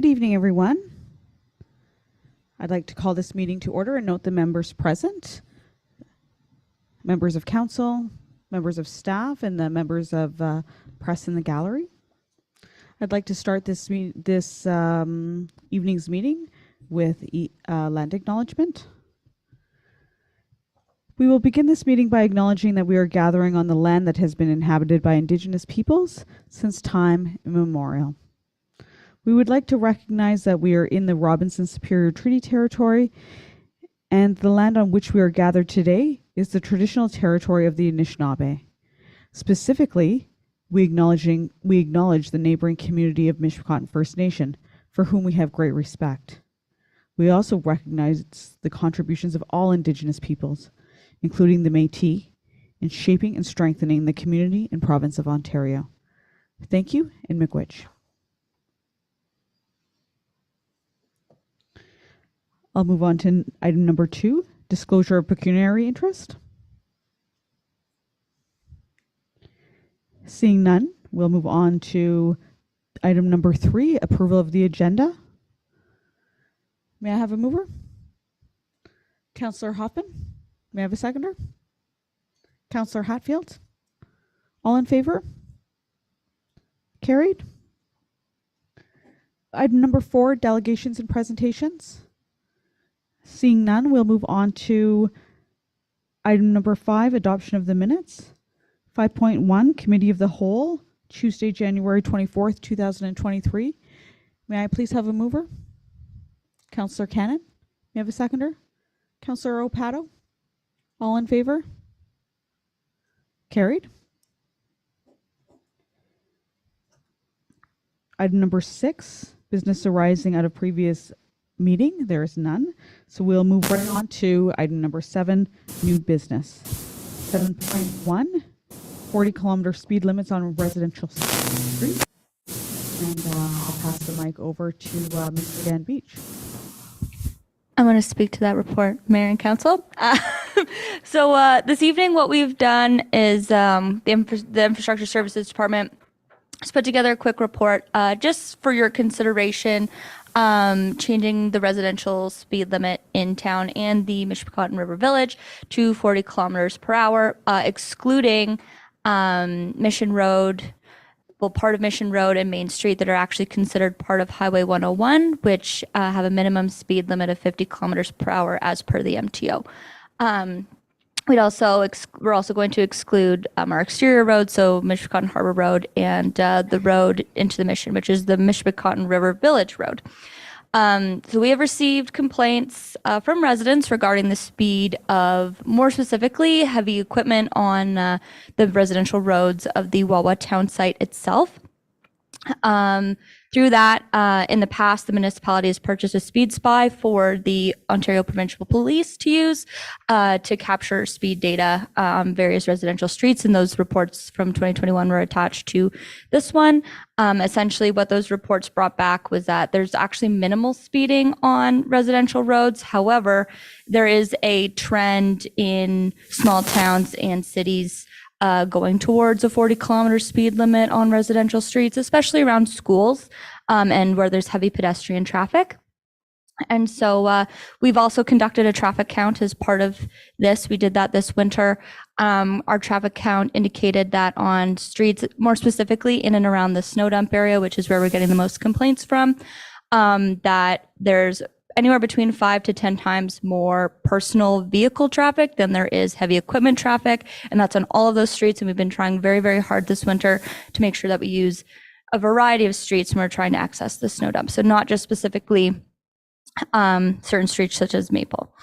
Good evening, everyone. I'd like to call this meeting to order and note the members present, members of council, members of staff, and the members of press in the gallery. I'd like to start this evening's meeting with land acknowledgement. We will begin this meeting by acknowledging that we are gathering on the land that has been inhabited by Indigenous peoples since time immemorial. We would like to recognize that we are in the Robinson Superior Treaty Territory, and the land on which we are gathered today is the traditional territory of the Anishinaabe. Specifically, we acknowledge the neighboring community of Mishpekauton First Nation, for whom we have great respect. We also recognize the contributions of all Indigenous peoples, including the Métis, in shaping and strengthening the community and province of Ontario. Thank you, and miigwech. I'll move on to item number 2, disclosure of pecuniary interest. Seeing none, we'll move on to item number 3, approval of the agenda. May I have a mover? Councillor Hoffman? May I have a seconder? Councillor Hatfield? All in favor? Carried. Item number 4, delegations and presentations. Seeing none, we'll move on to item number 5, adoption of the minutes. 5.1, Committee of the Whole, Tuesday, January 24th, 2023. May I please have a mover? Councillor Cannon. May I have a seconder? Councillor Opato. All in favor? Carried. Item number 6, business arising out of previous meeting. There is none. So we'll move right on to item number 7, new business. 7.1, 40-kilometer speed limits on residential streets. And I'll pass the mic over to Mr. Dan Beach. I'm going to speak to that report, Mayor and Council. So this evening, what we've done is the Infrastructure Services Department has put together a quick report just for your consideration, changing the residential speed limit in town and the Mishpekauton River Village to 40 kilometers per hour, excluding Mission Road, part of Mission Road and Main Street that are actually considered part of Highway 101, which have a minimum speed limit of 50 kilometers per hour as per the MTO. We're also going to exclude our exterior roads, so Mishpekauton Harbor Road and the road into the Mission, which is the Mishpekauton River Village Road. So we have received complaints from residents regarding the speed of, more specifically, heavy equipment on the residential roads of the Wawa town site itself. Through that, in the past, the municipality has purchased a speed spy for the Ontario Provincial Police to use to capture speed data on various residential streets, and those reports from 2021 were attached to this one. Essentially, what those reports brought back was that there's actually minimal speeding on residential roads. However, there is a trend in small towns and cities going towards a 40-kilometer speed limit on residential streets, especially around schools and where there's heavy pedestrian traffic. And so we've also conducted a traffic count as part of this. We did that this winter. Our traffic count indicated that on streets, more specifically in and around the snow dump area, which is where we're getting the most complaints from, that there's anywhere between 5 to 10 times more personal vehicle traffic than there is heavy equipment traffic. And that's on all of those streets. And we've been trying very, very hard this winter to make sure that we use a variety of streets when we're trying to access the snow dump. So not just specifically certain streets such as Maple.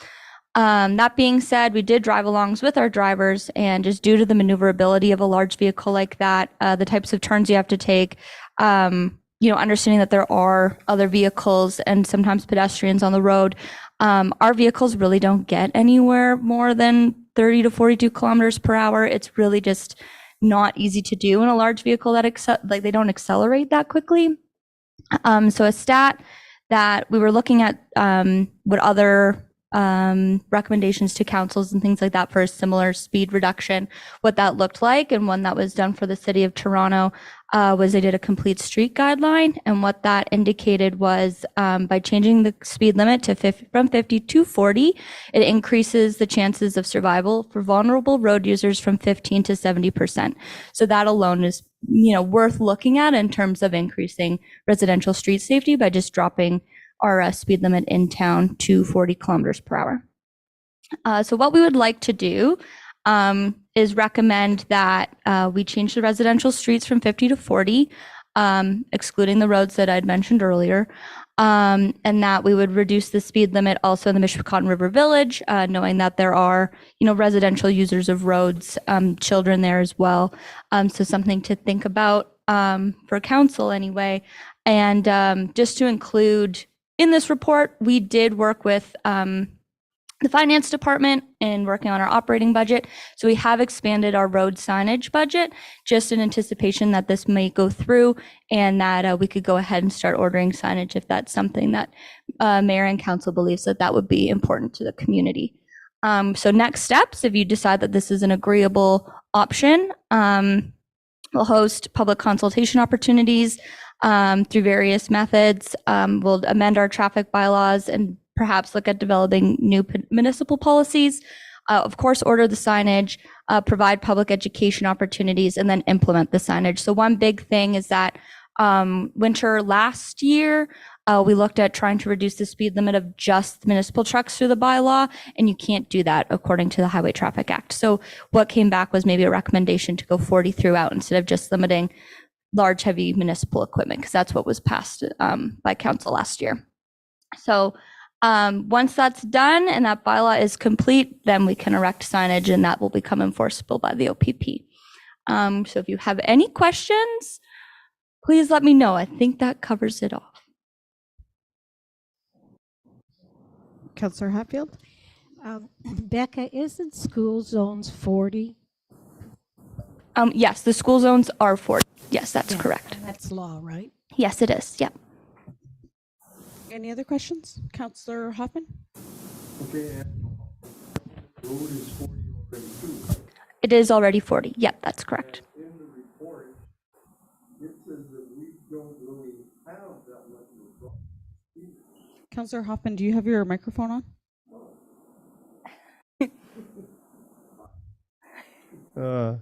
That being said, we did drive-alongs with our drivers, and just due to the maneuverability of a large vehicle like that, the types of turns you have to take, understanding that there are other vehicles and sometimes pedestrians on the road, our vehicles really don't get anywhere more than 30 to 42 kilometers per hour. It's really just not easy to do in a large vehicle that they don't accelerate that quickly. So a stat that we were looking at what other recommendations to councils and things like that for a similar speed reduction, what that looked like. And one that was done for the city of Toronto was they did a complete street guideline. And what that indicated was by changing the speed limit to from 50 to 40, it increases the chances of survival for vulnerable road users from 15 to 70%. So that alone is, worth looking at in terms of increasing residential street safety by just dropping our speed limit in town to 40 kilometers per hour. So what we would like to do is recommend that we change the residential streets from 50 to 40, excluding the roads that I'd mentioned earlier, and that we would reduce the speed limit also in the Mishpicon River Village, knowing that there are, residential users of roads, children there as well. So something to think about for council anyway. And just to include in this report, we did work with the finance department in working on our operating budget. So we have expanded our road signage budget just in anticipation that this may go through and that we could go ahead and start ordering signage if that's something that mayor and council believes that would be important to the community. So next steps, if you decide that this is an agreeable option, we'll host public consultation opportunities through various methods. We'll amend our traffic bylaws and perhaps look at developing new municipal policies. Of course, order the signage, provide public education opportunities, and then implement the signage. So one big thing is that winter last year, we looked at trying to reduce the speed limit of just municipal trucks through the bylaw, and you can't do that according to the Highway Traffic Act. So what came back was maybe a recommendation to go 40 throughout instead of just limiting large, heavy municipal equipment, because that's what was passed by council last year. So once that's done and that bylaw is complete, then we can erect signage and that will become enforceable by the OPP. So if you have any questions, please let me know. I think that covers it off. Councillor Hatfield? Becca, isn't school zones 40? Yes, the school zones are 40. Yes, that's correct. That's law, right? Yes, it is. Yep. Any other questions? Councillor Hoffman? Okay, road is 40 already too. It is already 40. Yep, that's correct. In the report, it says that we don't really have that much of a problem. Councillor Hoffman, do you have your microphone on?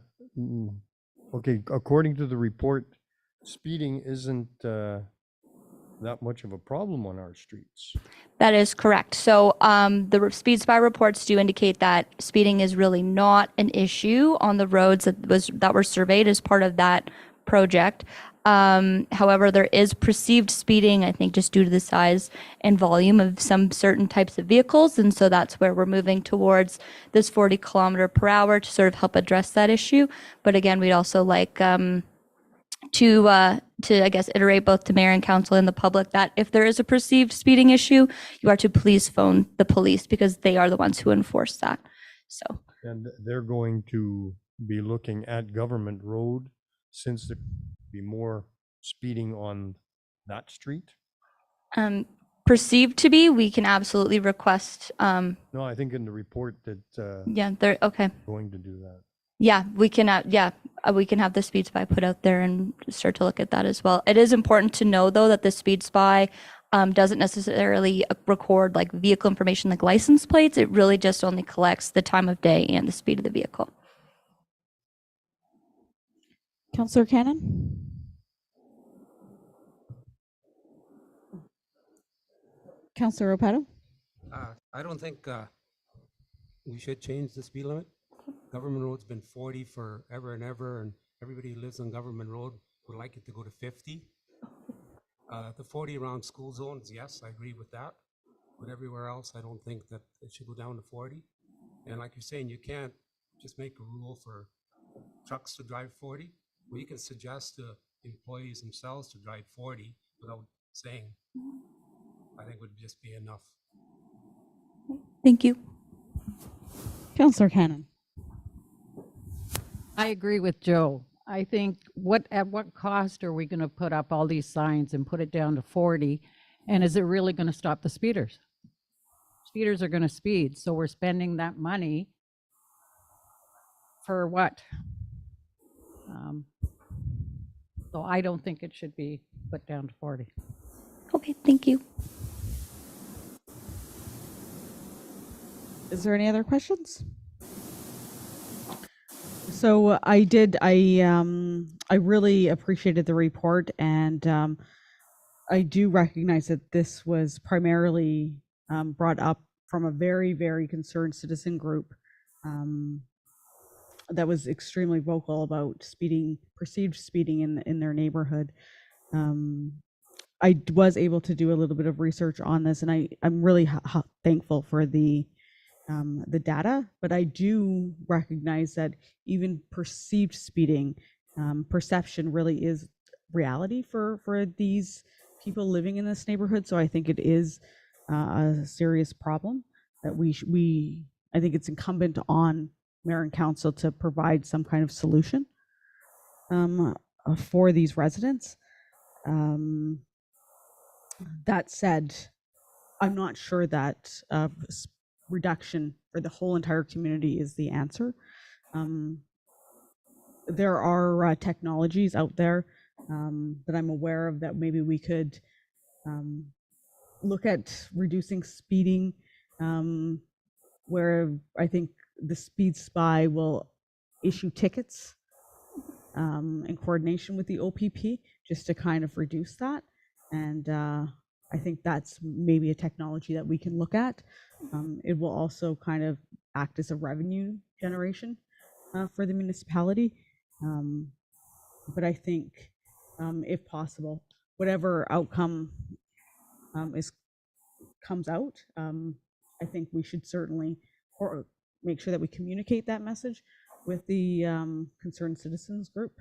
Okay, according to the report, speeding isn't that much of a problem on our streets. That is correct. So the Speed Spy reports do indicate that speeding is really not an issue on the roads that were surveyed as part of that project. However, there is perceived speeding, I think, just due to the size and volume of some certain types of vehicles. And so that's where we're moving towards this 40 kilometer per hour to sort of help address that issue. But again, we'd also like to, I guess, iterate both to mayor and council and the public that if there is a perceived speeding issue, you are to please phone the police because they are the ones who enforce that. So. And they're going to be looking at Government Road since there be more speeding on that street? Perceived to be, we can absolutely request. No, I think in the report that Yeah, they're okay. going to do that. Yeah, we can. We can have the Speed Spy put out there and start to look at that as well. It is important to know, though, that the Speed Spy doesn't necessarily record like vehicle information like license plates. It really just only collects the time of day and the speed of the vehicle. Councillor Cannon? Councillor Rapato? I don't think we should change the speed limit. Government Road's been 40 forever and ever, and everybody who lives on Government Road would like it to go to 50. The 40 around school zones, yes, I agree with that. But everywhere else, I don't think that it should go down to 40. And like you're saying, you can't just make a rule for trucks to drive 40. We can suggest to employees themselves to drive 40 without saying. I think would just be enough. Thank you. Councillor Cannon? I agree with Joe. I think at what cost are we going to put up all these signs and put it down to 40? And is it really going to stop the speeders? speeders are going to speed. So we're spending that money for what? So I don't think it should be put down to 40. Okay, thank you. Is there any other questions? So I really appreciated the report, and I do recognize that this was primarily brought up from a very, very concerned citizen group that was extremely vocal about perceived speeding in their neighborhood. I was able to do a little bit of research on this, and I'm really thankful for the data, but I do recognize that even perceived speeding, perception really is reality for these people living in this neighborhood. So I think it is a serious problem that I think it's incumbent on mayor and council to provide some kind of solution for these residents. That said, I'm not sure that reduction for the whole entire community is the answer. There are technologies out there that I'm aware of that maybe we could look at reducing speeding, where I think the Speed Spy will issue tickets in coordination with the OPP just to kind of reduce that. And I think that's maybe a technology that we can look at. It will also kind of act as a revenue generation for the municipality. But I think if possible, whatever outcome comes out, I think we should certainly make sure that we communicate that message with the concerned citizens group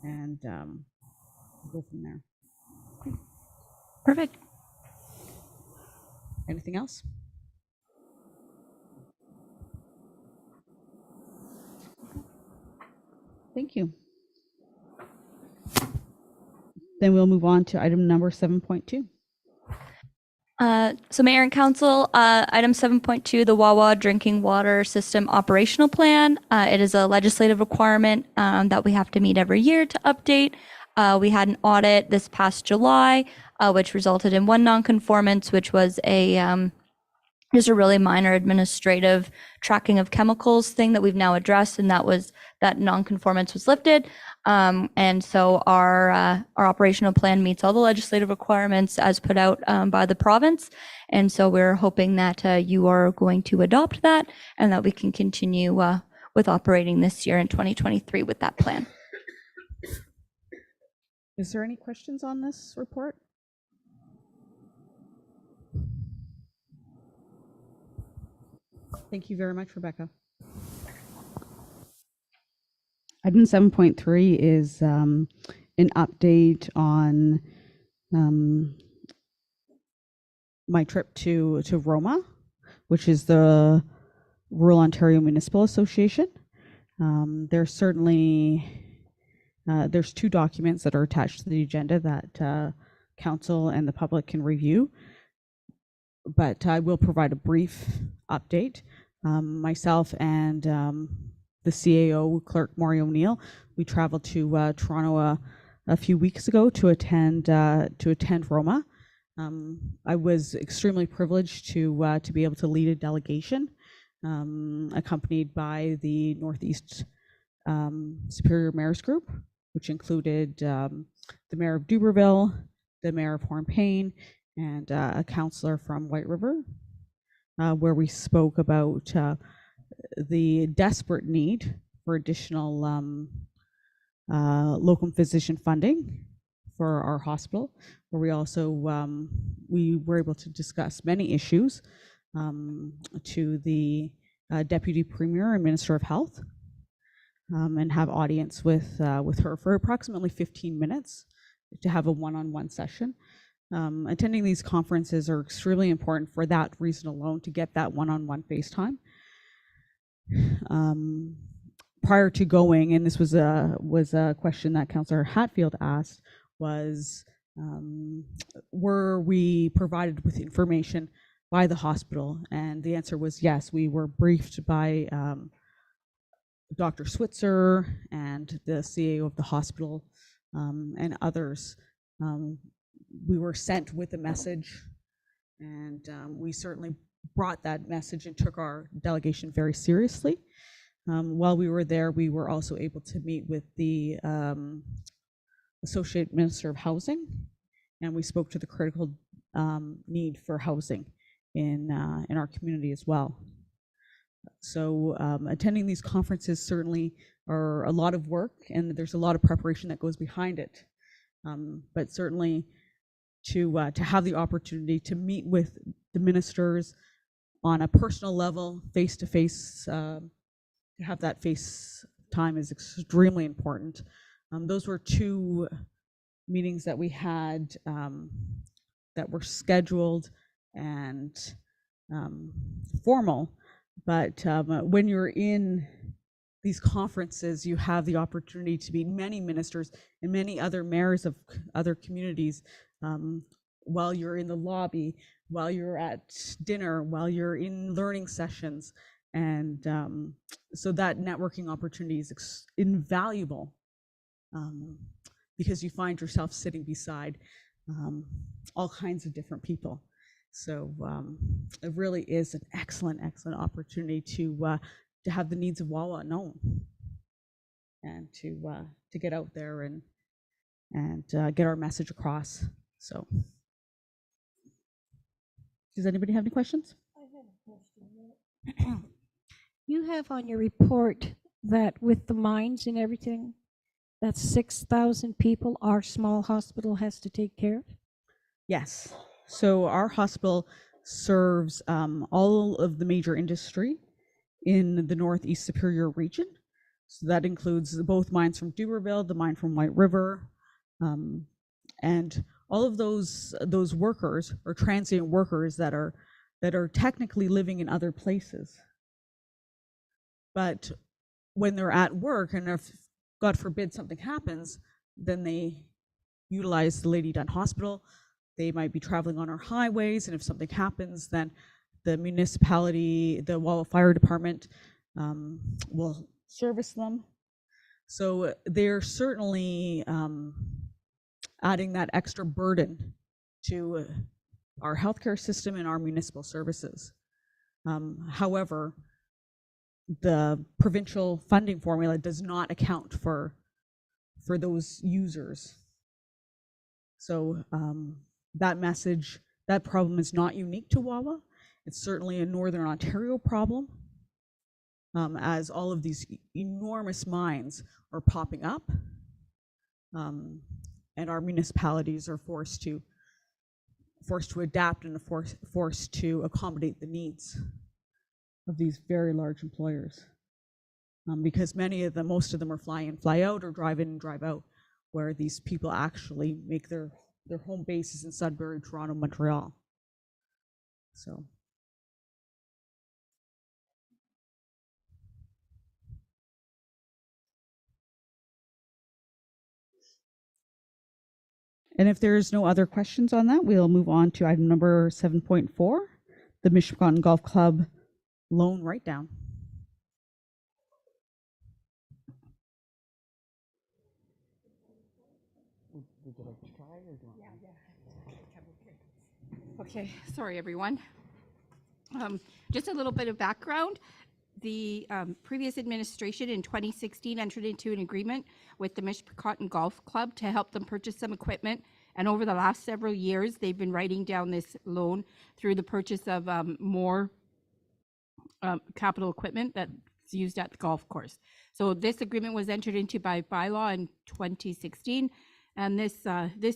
and go from there. Perfect. Anything else? Thank you. Then we'll move on to item number 7.2. So Mayor and Council, item 7.2, the Wawa Drinking Water System Operational Plan. It is a legislative requirement that we have to meet every year to update. We had an audit this past July, which resulted in one nonconformance, which was just a really minor administrative tracking of chemicals thing that we've now addressed, and that nonconformance was lifted. And so our operational plan meets all the legislative requirements as put out by the province. And so we're hoping that you are going to adopt that and that we can continue with operating this year in 2023 with that plan. Is there any questions on this report? Thank you very much, Rebecca. Item 7.3 is an update on my trip to Roma, which is the Rural Ontario Municipal Association. There's two documents that are attached to the agenda that council and the public can review, but I will provide a brief update. Myself and the CAO, Clerk Maury O'Neill, we traveled to Toronto a few weeks ago to attend Roma. I was extremely privileged to be able to lead a delegation accompanied by the Northeast Superior Mayors Group, which included the Mayor of Dubreuilville, the Mayor of Horn-Paine, and a councillor from White River, where we spoke about the desperate need for additional locum physician funding for our hospital, where we also we were able to discuss many issues to the Deputy Premier and Minister of Health, and have audience with her for approximately 15 minutes to have a one-on-one session. Attending these conferences are extremely important for that reason alone, to get that one-on-one FaceTime. Prior to going, and this was a question that Councillor Hatfield asked, was were we provided with information by the hospital? And the answer was yes. We were briefed by Dr. Switzer and the CEO of the hospital and others. We were sent with a message, and we certainly brought that message and took our delegation very seriously. While we were there, we were also able to meet with the Associate Minister of Housing, and we spoke to the critical need for housing in our community as well. So attending these conferences certainly are a lot of work, and there's a lot of preparation that goes behind it. But certainly to have the opportunity to meet with the ministers on a personal level, face to face, to have that face time is extremely important. Those were two meetings that we had that were scheduled and formal, but when you're in these conferences, you have the opportunity to meet many ministers and many other mayors of other communities while you're in the lobby, while you're at dinner, while you're in learning sessions. And so that networking opportunity is invaluable because you find yourself sitting beside all kinds of different people. So it really is an excellent, excellent opportunity to have the needs of Wawa known and to get out there and get our message across. So, does anybody have any questions? I have a question. You have on your report that with the mines and everything, that 6,000 people our small hospital has to take care of? Yes. So our hospital serves all of the major industry in the Northeast Superior region. So that includes both mines from Duberville, the mine from White River, and all of those workers or transient workers that are technically living in other places. But when they're at work, and if God forbid something happens, then they utilize the Lady Dunn Hospital. They might be traveling on our highways, and if something happens, then the municipality, the Wawa Fire Department will service them. So they're certainly adding that extra burden to our healthcare system and our municipal services. However, the provincial funding formula does not account for those users. So that message, that problem is not unique to Wawa. It's certainly a Northern Ontario problem, as all of these enormous mines are popping up, and our municipalities are forced to adapt and forced to accommodate the needs of these very large employers, because most of them are fly in, fly out, or drive in and drive out, where these people actually make their home bases in Sudbury, Toronto, Montreal. So. And if there's no other questions on that, we'll move on to item number 7.4, the Mishpecotton Golf Club loan write-down. Okay, sorry everyone. Just a little bit of background. The previous administration in 2016 entered into an agreement with the Mishpecotton Golf Club to help them purchase some equipment. And over the last several years, they've been writing down this loan through the purchase of more capital equipment that's used at the golf course. So this agreement was entered into by bylaw in 2016. And this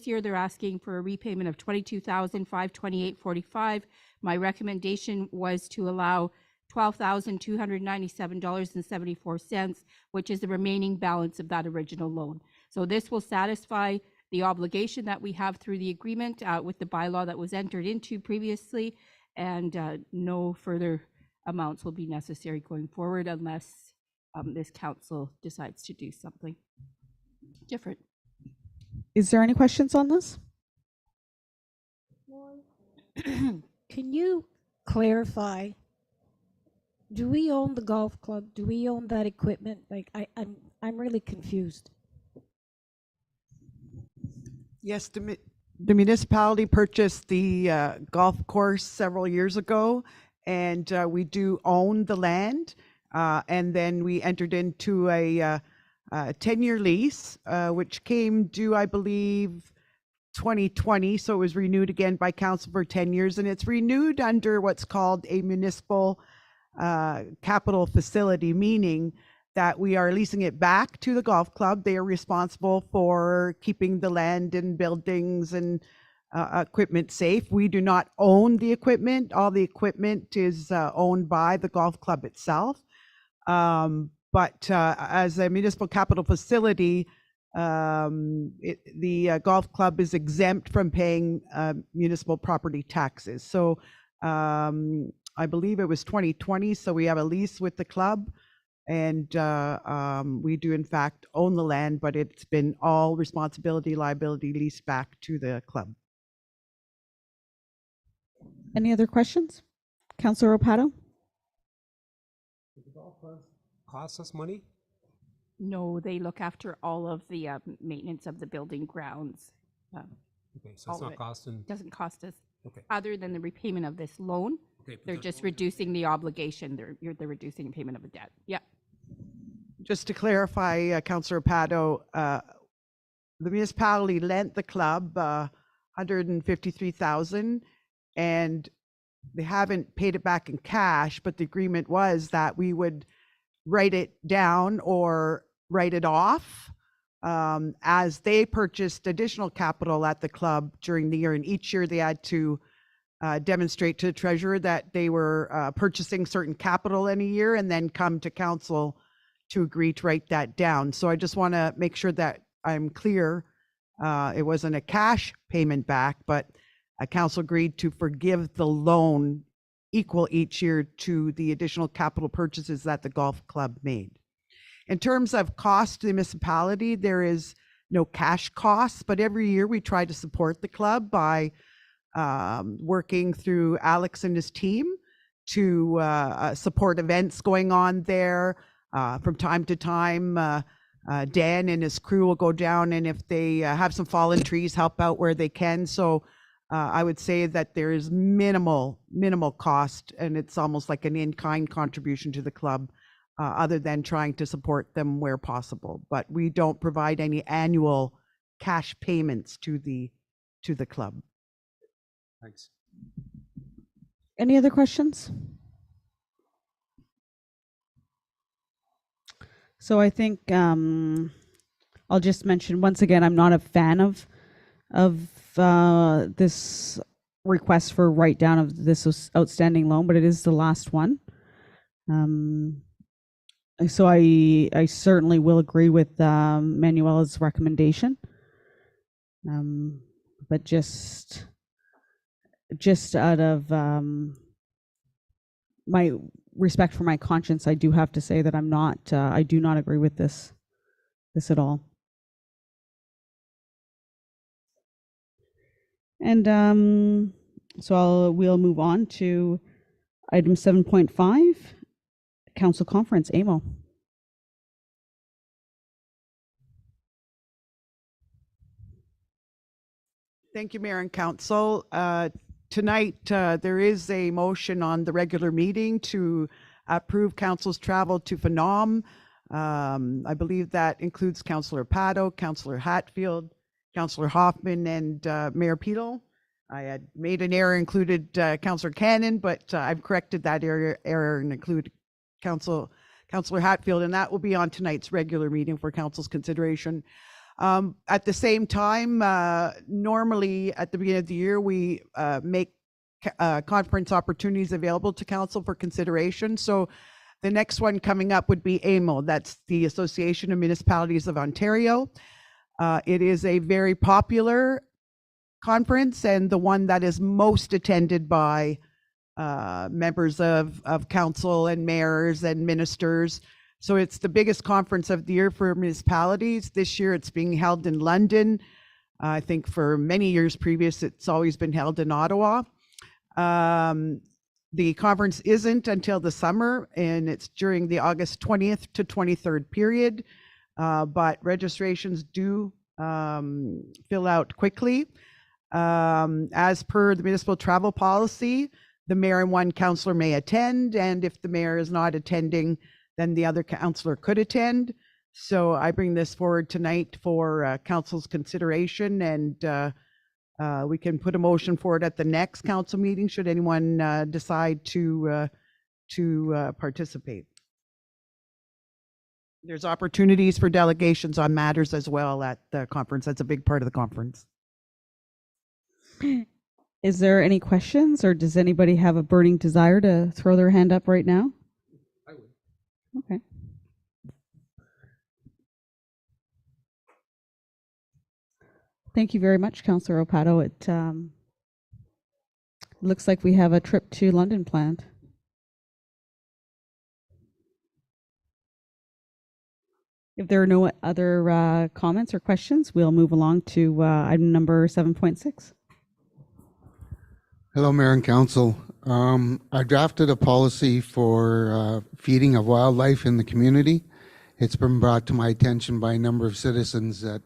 year they're asking for a repayment of $22,528.45. My recommendation was to allow $12,297.74, which is the remaining balance of that original loan. So this will satisfy the obligation that we have through the agreement with the bylaw that was entered into previously, and no further amounts will be necessary going forward unless this council decides to do something different. Is there any questions on this? Can you clarify, do we own the golf club? Do we own that equipment? Like, I'm really confused. Yes, the municipality purchased the golf course several years ago, and we do own the land. And then we entered into a 10-year lease, which came due, I believe, 2020. So it was renewed again by council for 10 years, and it's renewed under what's called a municipal capital facility, meaning that we are leasing it back to the golf club. They are responsible for keeping the land and buildings and equipment safe. We do not own the equipment. All the equipment is owned by the golf club itself. But as a municipal capital facility, the golf club is exempt from paying municipal property taxes. So I believe it was 2020, so we have a lease with the club, and we do in fact own the land, but it's been all responsibility, liability leased back to the club. Any other questions? Councillor Opato? Does the golf club cost us money? No, they look after all of the maintenance of the building grounds. Okay, so All it's of not it. costing, Doesn't cost us, okay. other than the repayment of this loan. Okay, They're because- just reducing the obligation. They're reducing payment of a debt. Yeah. Just to clarify, Councillor Pato, the municipality lent the club $153,000, and they haven't paid it back in cash, but the agreement was that we would write it down or write it off as they purchased additional capital at the club during the year. And each year they had to demonstrate to the treasurer that they were purchasing certain capital in a year, and then come to council to agree to write that down. So I just want to make sure that I'm clear. It wasn't a cash payment back, but council agreed to forgive the loan equal each year to the additional capital purchases that the golf club made. In terms of cost to the municipality, there is no cash costs, but every year we try to support the club by working through Alex and his team to support events going on there. From time to time, Dan and his crew will go down, and if they have some fallen trees, help out where they can. So I would say that there is minimal cost, and it's almost like an in-kind contribution to the club, other than trying to support them where possible. But we don't provide any annual cash payments to the club. Thanks. Any other questions? So I think I'll just mention once again, I'm not a fan of this request for write down of this outstanding loan, but it is the last one. So I certainly will agree with Manuela's recommendation, but just out of my respect for my conscience, I do have to say that I do not agree with this at all. And so we'll move on to item 7.5, council conference. Amo. Thank you, Mayor and Council. Tonight, there is a motion on the regular meeting to approve council's travel to Phenom. I believe that includes Councillor Pato, Councillor Hatfield, Councillor Hoffman, and Mayor Peel. I had made an error, included Councillor Cannon, but I've corrected that error and included Councillor Hatfield, and that will be on tonight's regular meeting for council's consideration. At the same time, normally at the beginning of the year, we make conference opportunities available to council for consideration. So the next one coming up would be AMO. That's the Association of Municipalities of Ontario. It is a very popular conference and the one that is most attended by members of council and mayors and ministers. So it's the biggest conference of the year for municipalities. This year it's being held in London. I think for many years previous, it's always been held in Ottawa. the conference isn't until the summer, and it's during the August 20th to 23rd period. But registrations do fill out quickly. As per the municipal travel policy, the mayor and one councillor may attend, and if the mayor is not attending, then the other councillor could attend. So I bring this forward tonight for council's consideration, and we can put a motion forward at the next council meeting should anyone decide to participate. There's opportunities for delegations on matters as well at the conference. That's a big part of the conference. Is there any questions, or does anybody have a burning desire to throw their hand up right now? I would. Okay. Thank you very much, Councillor Opato. It looks like we have a trip to London planned. If there are no other comments or questions, we'll move along to item number 7.6. Hello, Mayor and Council. I drafted a policy for feeding of wildlife in the community. It's been brought to my attention by a number of citizens that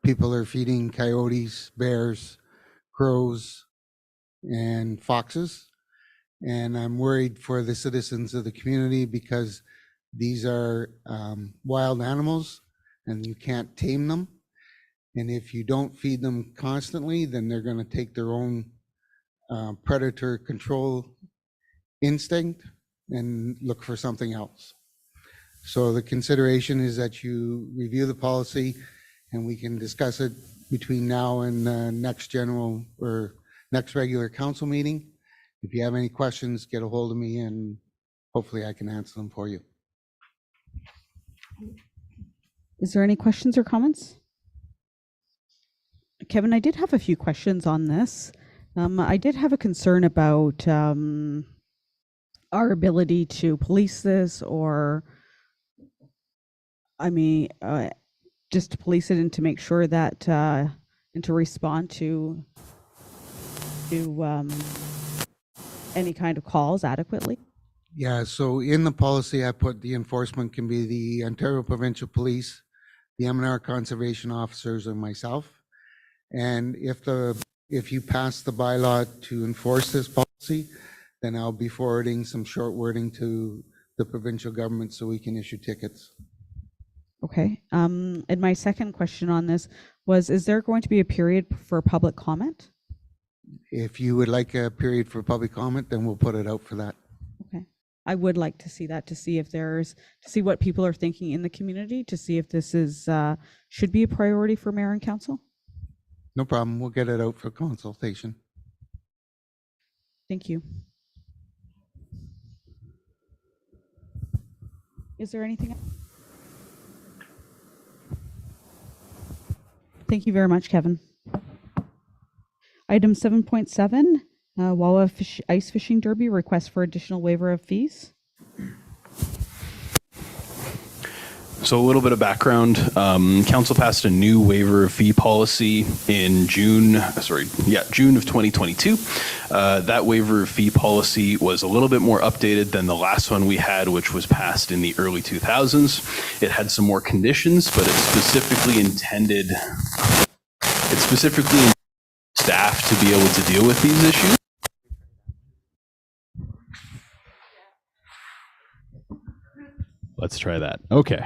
people are feeding coyotes, bears, crows, and foxes. And I'm worried for the citizens of the community because these are wild animals and you can't tame them. And if you don't feed them constantly, then they're going to take their own predator control instinct and look for something else. So the consideration is that you review the policy and we can discuss it between now and next general or next regular council meeting. If you have any questions, get a hold of me and hopefully I can answer them for you. Is there any questions or comments? Kevin, I did have a few questions on this. I did have a concern about our ability to police this, or just to police it and to make sure that and to respond to any kind of calls adequately. Yeah, so in the policy, I put the enforcement can be the Ontario Provincial Police, the M&R Conservation Officers, and myself. And if you pass the bylaw to enforce this policy, then I'll be forwarding some short wording to the provincial government so we can issue tickets. Okay. And my second question on this was, is there going to be a period for public comment? If you would like a period for public comment, then we'll put it out for that. Okay. I would like to see that, to see what people are thinking in the community, to see if this is should be a priority for mayor and council. No problem. We'll get it out for consultation. Thank you. Is there anything else? Thank you very much, Kevin. Item 7.7, Wawa Ice Fishing Derby, request for additional waiver of fees. So a little bit of background. Council passed a new waiver of fee policy in June of 2022. That waiver of fee policy was a little bit more updated than the last one we had, which was passed in the early 2000s. It had some more conditions, but it specifically intended staff to be able to deal with these issues. Let's try that. Okay.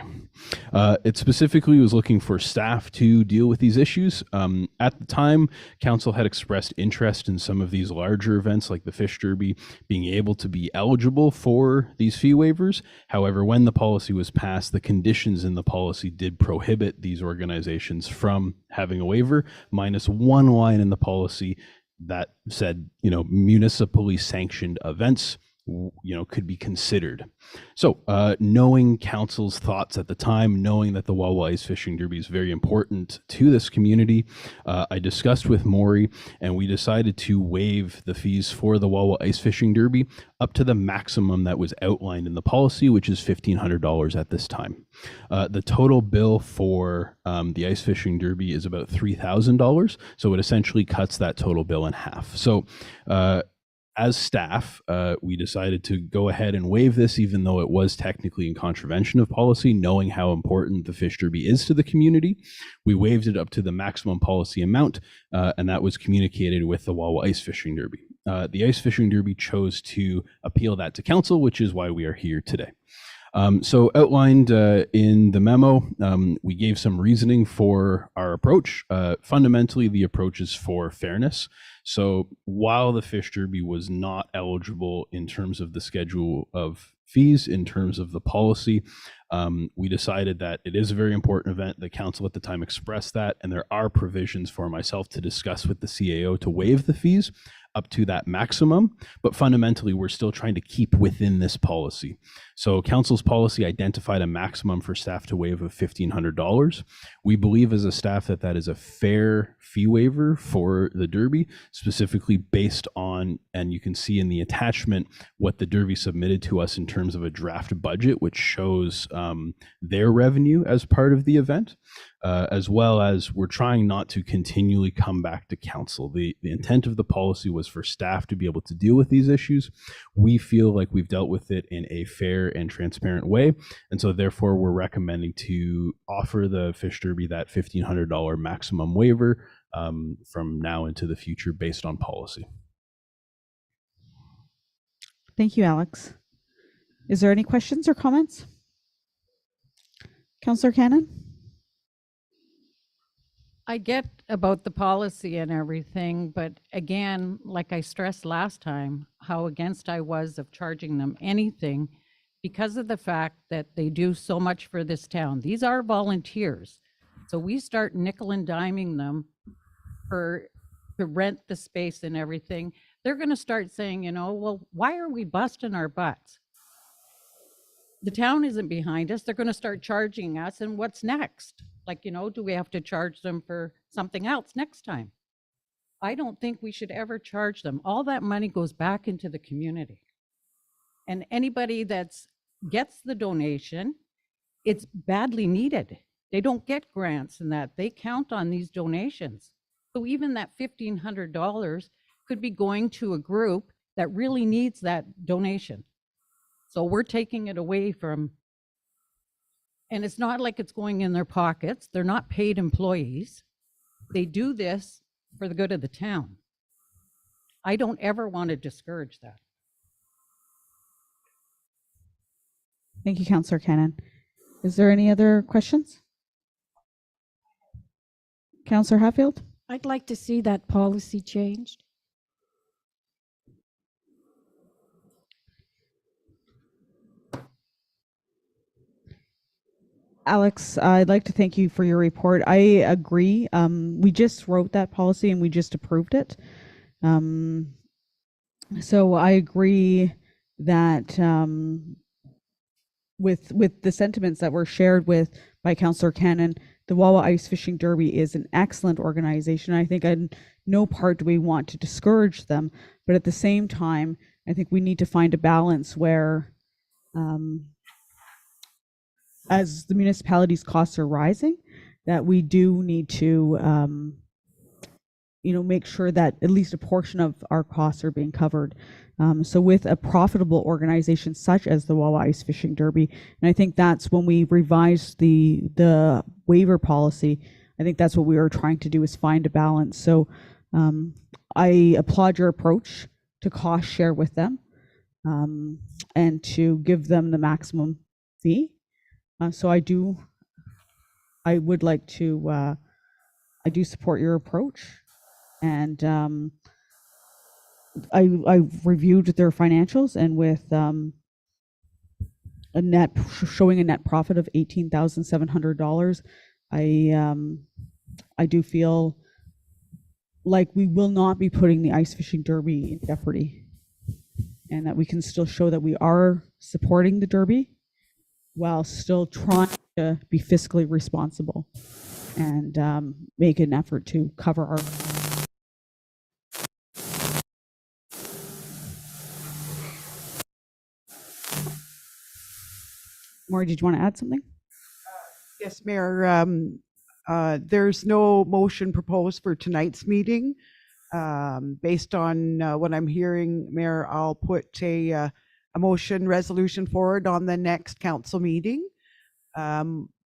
It specifically was looking for staff to deal with these issues. At the time, council had expressed interest in some of these larger events like the Fish Derby being able to be eligible for these fee waivers. However, when the policy was passed, the conditions in the policy did prohibit these organizations from having a waiver, minus one line in the policy that said, municipally sanctioned events could be considered. So knowing council's thoughts at the time, knowing that the Wawa Ice Fishing Derby is very important to this community, I discussed with Maury and we decided to waive the fees for the Wawa Ice Fishing Derby up to the maximum that was outlined in the policy, which is $1,500 at this time. The total bill for the Ice Fishing Derby is about $3,000. So it essentially cuts that total bill in half. So as staff, we decided to go ahead and waive this, even though it was technically in contravention of policy, knowing how important the fish derby is to the community. We waived it up to the maximum policy amount, and that was communicated with the Wawa Ice Fishing Derby. The Ice Fishing Derby chose to appeal that to council, which is why we are here today. So outlined in the memo, we gave some reasoning for our approach. Fundamentally, the approach is for fairness. So while the Fish Derby was not eligible in terms of the schedule of fees, in terms of the policy, we decided that it is a very important event. The council at the time expressed that, and there are provisions for myself to discuss with the CAO to waive the fees up to that maximum, but fundamentally we're still trying to keep within this policy. So council's policy identified a maximum for staff to waive of $1,500. We believe as a staff that that is a fair fee waiver for the Derby, specifically based on, and you can see in the attachment what the Derby submitted to us in terms of a draft budget, which shows their revenue as part of the event. As well as we're trying not to continually come back to council. The intent of the policy was for staff to be able to deal with these issues. We feel like we've dealt with it in a fair and transparent way. And so therefore we're recommending to offer the Fish Derby that $1,500 maximum waiver from now into the future based on policy. Thank you, Alex. Is there any questions or comments? Councillor Cannon? I get about the policy and everything, but again, like I stressed last time, how against I was of charging them anything because of the fact that they do so much for this town. These are volunteers. So we start nickel and diming them to rent the space and everything. They're going to start saying, you know, well, why are we busting our butts? The town isn't behind us. They're going to start charging us. And what's next? Like, you know, do we have to charge them for something else next time? I don't think we should ever charge them. All that money goes back into the community. And anybody that's gets the donation, it's badly needed. They don't get grants and that. They count on these donations. So even that $1,500 could be going to a group that really needs that donation. So we're taking it away from, and it's not like it's going in their pockets. They're not paid employees. They do this for the good of the town. I don't ever want to discourage that. Thank you, Councillor Cannon. Is there any other questions? Councillor Hatfield? I'd like to see that policy changed. Alex, I'd like to thank you for your report. I agree. We just wrote that policy and we just approved it. So I agree that with the sentiments that were shared with by Councillor Cannon, the Wawa Ice Fishing Derby is an excellent organization. I think in no part do we want to discourage them, but at the same time, I think we need to find a balance where as the municipality's costs are rising, that we do need to, make sure that at least a portion of our costs are being covered. So with a profitable organization such as the Wawa Ice Fishing Derby, and I think that's when we revised the waiver policy, I think that's what we were trying to do, is find a balance. So I applaud your approach to cost share with them and to give them the maximum fee. So I do support your approach, and I reviewed their financials, and with showing a net profit of $18,700, I do feel like we will not be putting the Ice Fishing Derby in jeopardy, and that we can still show that we are supporting the Derby while still trying to be fiscally responsible and make an effort to cover our. Maury, did you want to add something? Yes, Mayor. There's no motion proposed for tonight's meeting. Based on what I'm hearing, Mayor, I'll put a motion resolution forward on the next council meeting. A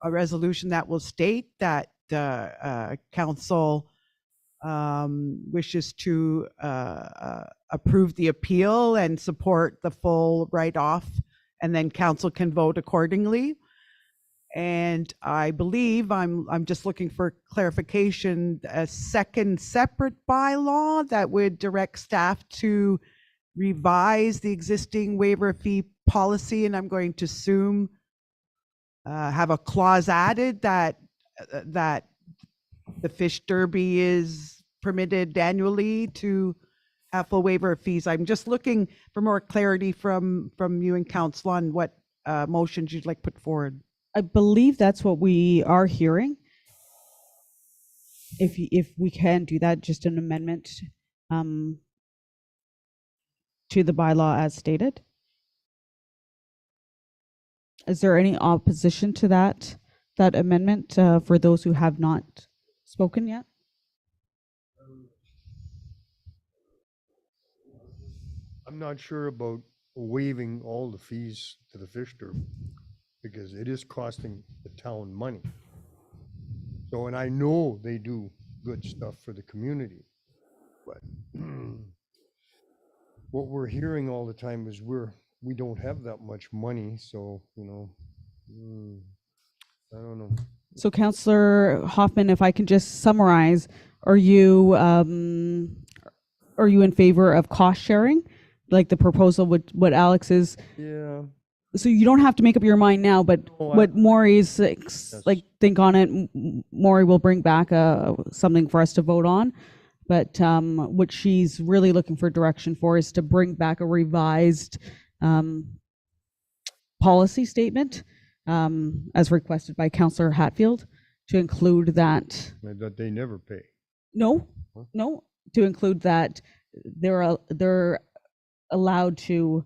resolution that will state that council wishes to approve the appeal and support the full write-off, and then council can vote accordingly. And I believe I'm just looking for clarification, a second separate bylaw that would direct staff to revise the existing waiver fee policy, and I'm going to assume have a clause added that the fish derby is permitted annually to have full waiver of fees. I'm just looking for more clarity from you and council on what motions you'd like put forward. I believe that's what we are hearing. If we can do that, just an amendment to the bylaw as stated. Is there any opposition to that amendment for those who have not spoken yet? I'm not sure about waiving all the fees to the fish derby, because it is costing the town money. So, and I know they do good stuff for the community, but what we're hearing all the time is we don't have that much money, so, you know, I don't know. So Councillor Hoffman, if I can just summarize, are you in favor of cost sharing, like the proposal what Alex is? Yeah. So you don't have to make up your mind now, but No, what Maury's like think on it, Maury will bring back something for us to vote on. But what she's really looking for direction for is to bring back a revised policy statement as requested by Councillor Hatfield, to include that. That they never pay. No, to include that they're allowed to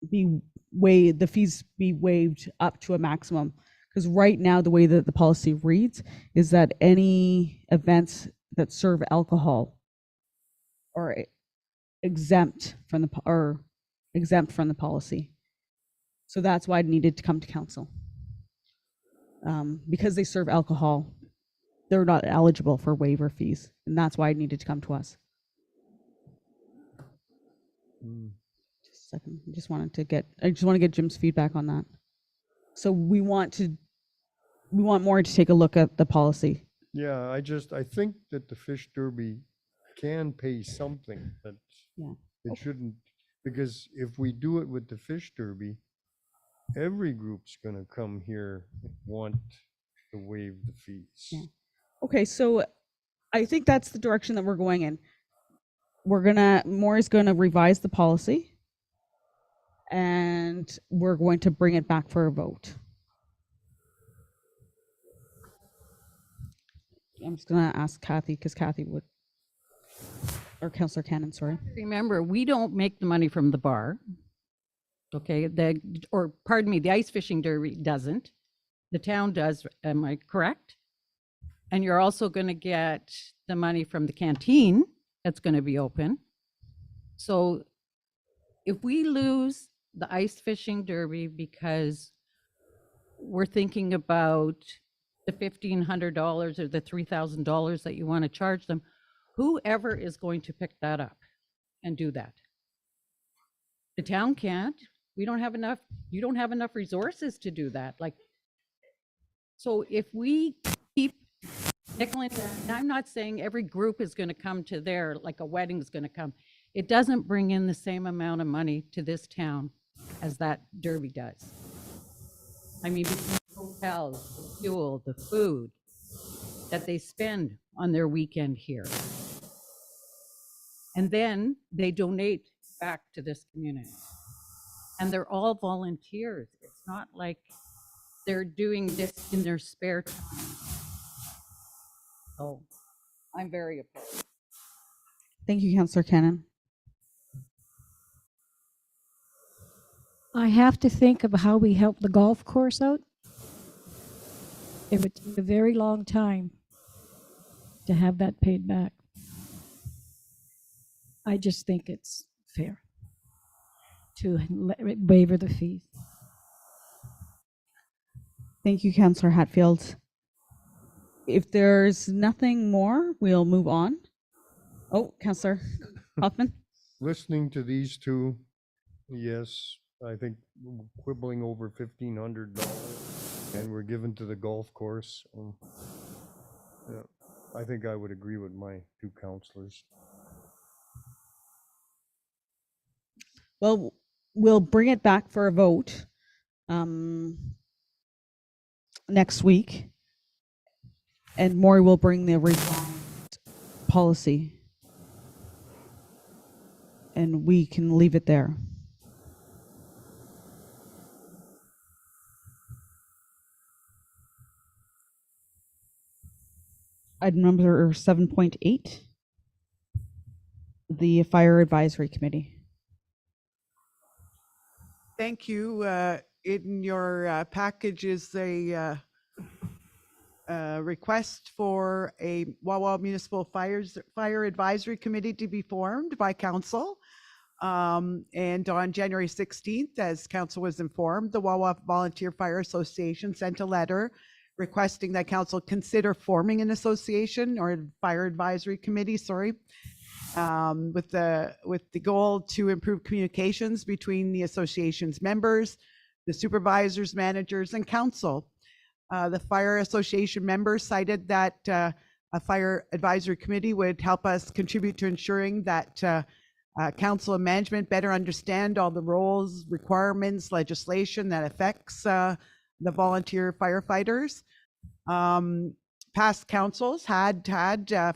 be the fees be waived up to a maximum. Because right now, the way that the policy reads is that any events that serve alcohol are exempt from the policy. So that's why it needed to come to council. Because they serve alcohol, they're not eligible for waiver fees, and that's why it needed to come to us. Just a second, I just want to get Jim's feedback on that. So we want more to take a look at the policy. Yeah, I think that the fish derby can pay something, that it shouldn't, because if we do it with the fish derby, every group's gonna come here and want to waive the fees. Yeah. Okay, so I think that's the direction that we're going in. Maury's gonna revise the policy, and we're going to bring it back for a vote. I'm just gonna ask Kathy, because Kathy would, or Councillor Cannon, sorry. Remember, we don't make the money from the bar. Okay, the ice fishing derby doesn't. The town does, am I correct? And you're also going to get the money from the canteen that's going to be open. So if we lose the ice fishing derby because we're thinking about the $1,500 or the $3,000 that you want to charge them, whoever is going to pick that up and do that? The town can't. We don't have enough, you don't have enough resources to do that. So if we keep nickeling, and I'm not saying every group is going to come to there, like a wedding's going to come. It doesn't bring in the same amount of money to this town as that derby does. I mean, between the hotels, the fuel, the food that they spend on their weekend here. And then they donate back to this community. And they're all volunteers. It's not like they're doing this in their spare time. So I'm very opposed. Thank you, Councillor Cannon. I have to think of how we help the golf course out. It would take a very long time to have that paid back. I just think it's fair to waiver the fees. Thank you, Councillor Hatfield. If there's nothing more, we'll move on. Oh, Councillor Hoffman. Listening to these two, yes, I think quibbling over $1,500 and we're given to the golf course. Yeah, I think I would agree with my two councillors. Well, we'll bring it back for a vote next week, and Maury will bring the revised policy, and we can leave it there. Item number 7.8, the Fire Advisory Committee. Thank you. In your package is a request for a Wawa Municipal Fire Advisory Committee to be formed by council. And on January 16th, as council was informed, the Wawa Volunteer Fire Association sent a letter requesting that council consider forming an association or fire advisory committee, with the goal to improve communications between the association's members, the supervisors, managers, and council. The Fire Association members cited that a fire advisory committee would help us contribute to ensuring that council and management better understand all the roles, requirements, legislation that affects the volunteer firefighters. Past councils had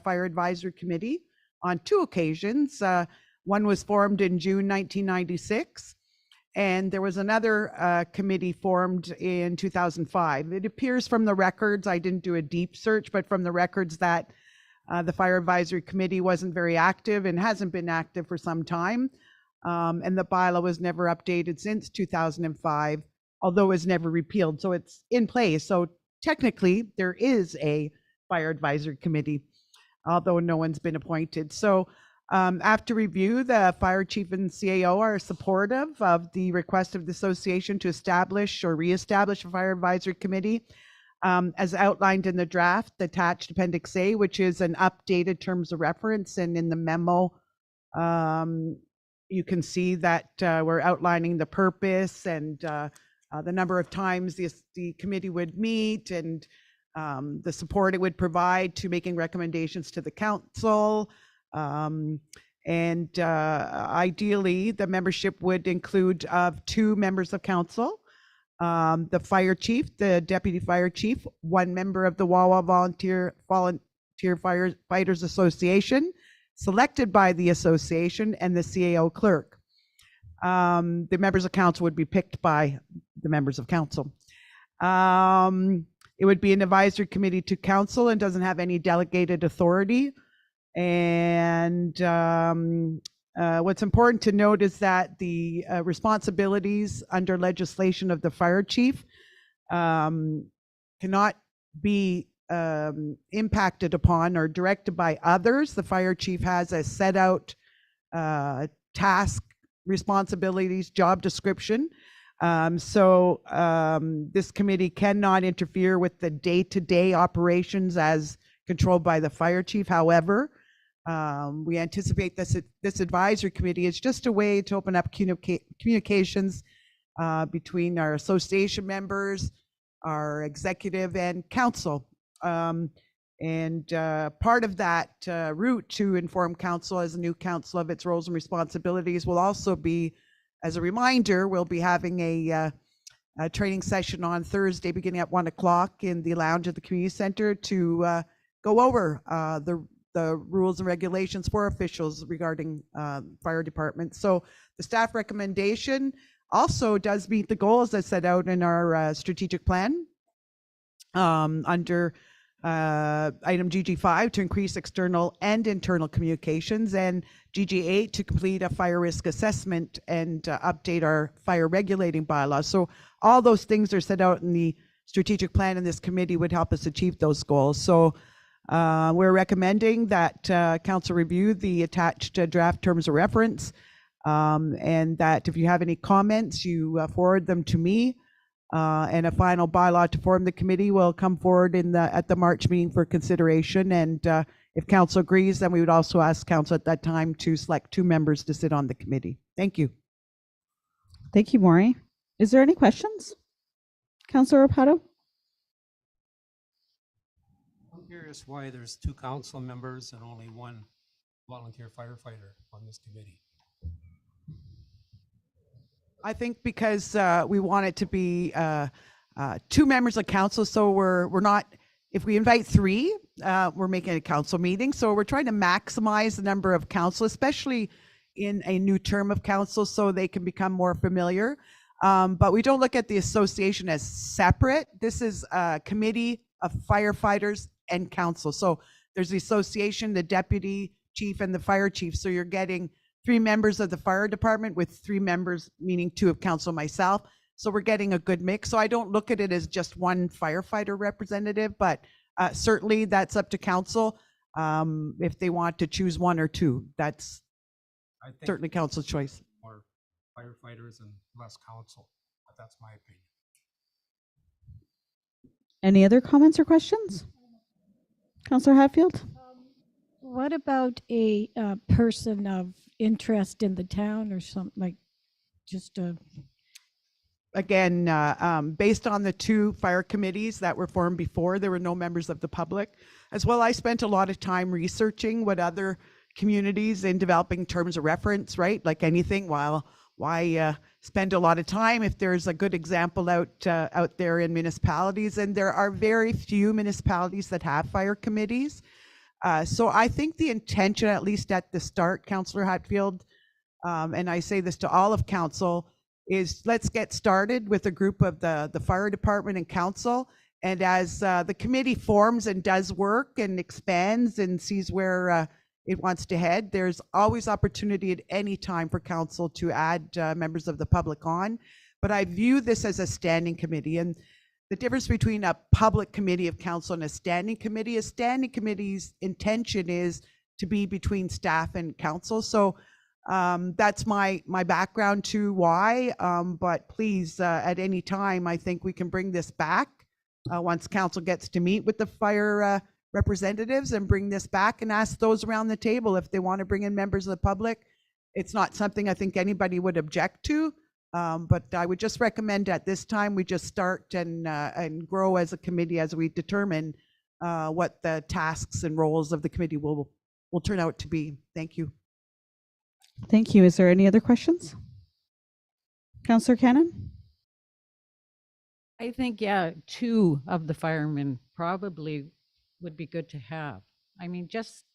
fire advisory committee on two occasions. One was formed in June 1996, and there was another committee formed in 2005. It appears from the records, I didn't do a deep search, but from the records that the Fire Advisory Committee wasn't very active and hasn't been active for some time. And the bylaw was never updated since 2005, although it was never repealed. So it's in place. So technically there is a Fire Advisory Committee, although no one's been appointed. So after review, the fire chief and CAO are supportive of the request of the association to establish or reestablish a fire advisory committee, as outlined in the draft attached Appendix A, which is an updated terms of reference. And in the memo, you can see that we're outlining the purpose and the number of times the committee would meet and the support it would provide to making recommendations to the council. And ideally, the membership would include two members of council, the fire chief, the deputy fire chief, one member of the Wawa Volunteer Firefighters Association, selected by the association, and the CAO clerk. The members of council would be picked by the members of council. It would be an advisory committee to council and doesn't have any delegated authority. And what's important to note is that the responsibilities under legislation of the fire chief cannot be impacted upon or directed by others. The fire chief has a set out task, responsibilities, job description. So this committee cannot interfere with the day-to-day operations as controlled by the fire chief. However, we anticipate this advisory committee is just a way to open up communications between our association members, our executive, and council. And part of that route to inform council as a new council of its roles and responsibilities will also be, as a reminder, we'll be having a training session on Thursday beginning at 1 o'clock in the lounge at the community center to go over the rules and regulations for officials regarding fire departments. So the staff recommendation also does meet the goals that set out in our strategic plan under item GG5 to increase external and internal communications, and GG8 to complete a fire risk assessment and update our fire regulating bylaws. So all those things are set out in the strategic plan, and this committee would help us achieve those goals. So We're recommending that council review the attached draft terms of reference, and that if you have any comments, you forward them to me. And a final bylaw to form the committee will come forward at the March meeting for consideration. And if council agrees, then we would also ask council at that time to select 2 members to sit on the committee. Thank you. Thank you, Maury. Is there any questions? Councillor Rapato? I'm curious why there's 2 council members and only 1 volunteer firefighter on this committee. I think because we want it to be 2 members of council, so we're not, if we invite 3, we're making a council meeting. So we're trying to maximize the number of council, especially in a new term of council, so they can become more familiar. But we don't look at the association as separate. This is a committee of firefighters and council. So there's the association, the deputy chief, and the fire chief. So you're getting 3 members of the fire department with 3 members, meaning 2 of council, myself. So we're getting a good mix. So I don't look at it as just one firefighter representative, but certainly that's up to council. If they want to choose 1 or 2, that's I think certainly council's choice. more firefighters and less council, but that's my opinion. Any other comments or questions? Councillor Hatfield? What about a person of interest in the town or something, like just a? Again, based on the 2 fire committees that were formed before, there were no members of the public. As well, I spent a lot of time researching what other communities in developing terms of reference, right? Like anything, why spend a lot of time if there's a good example out there in municipalities? And there are very few municipalities that have fire committees. So I think the intention, at least at the start, Councillor Hatfield, and I say this to all of council, is let's get started with a group of the fire department and council. And as the committee forms and does work and expands and sees where it wants to head, there's always opportunity at any time for council to add members of the public on. But I view this as a standing committee. And the difference between a public committee of council and a standing committee's intention is to be between staff and council. So that's my background to why, but please, at any time, I think we can bring this back once council gets to meet with the fire representatives, and bring this back and ask those around the table if they want to bring in members of the public. It's not something I think anybody would object to, but I would just recommend at this time we just start and grow as a committee as we determine what the tasks and roles of the committee will turn out to be. Thank you. Thank you. Is there any other questions? Councillor Cannon? I think, yeah, 2 of the firemen probably would be good to have. I mean, just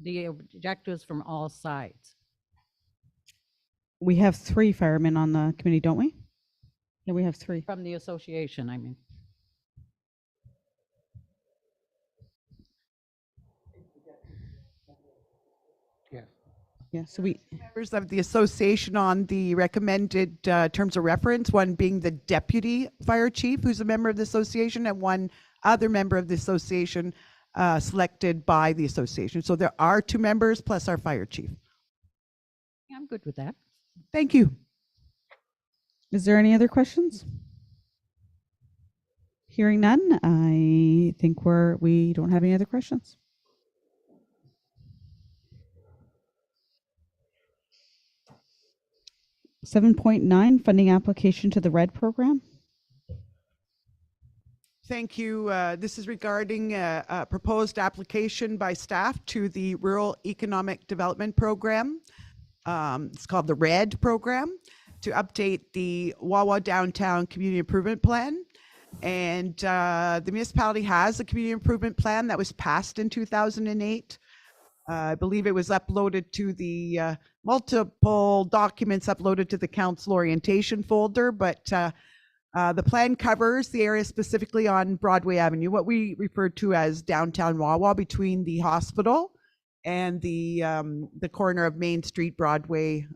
the objectives from all sides. We have 3 firemen on the committee, don't we? Yeah, we have 3. From the association, I mean. Yeah, so we, Members of the association on the recommended terms of reference, one being the deputy fire chief, who's a member of the association, and 1 other member of the association selected by the association. So there are 2 members plus our fire chief. Yeah, I'm good with that. Thank you. is there any other questions? Hearing none, I think we don't have any other questions. $7.9 funding application to the RED program. Thank you. This is regarding a proposed application by staff to the Rural Economic Development Program. It's called the RED program, to update the Wawa Downtown Community Improvement Plan. And the municipality has a community improvement plan that was passed in 2008. I believe it was uploaded to the multiple documents uploaded to the council orientation folder, but the plan covers the area specifically on Broadway Avenue, what we refer to as downtown Wawa, between the hospital and the corner of Main Street, Broadway,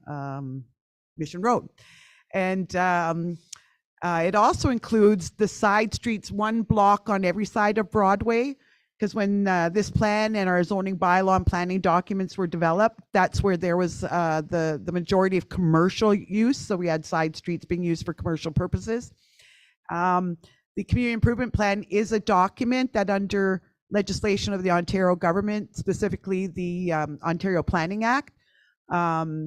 Mission Road. And it also includes the side streets, 1 block on every side of Broadway, because when this plan and our zoning bylaw and planning documents were developed, that's where there was the majority of commercial use. So we had side streets being used for commercial purposes. The community improvement plan is a document that under legislation of the Ontario government, specifically the Ontario Planning Act,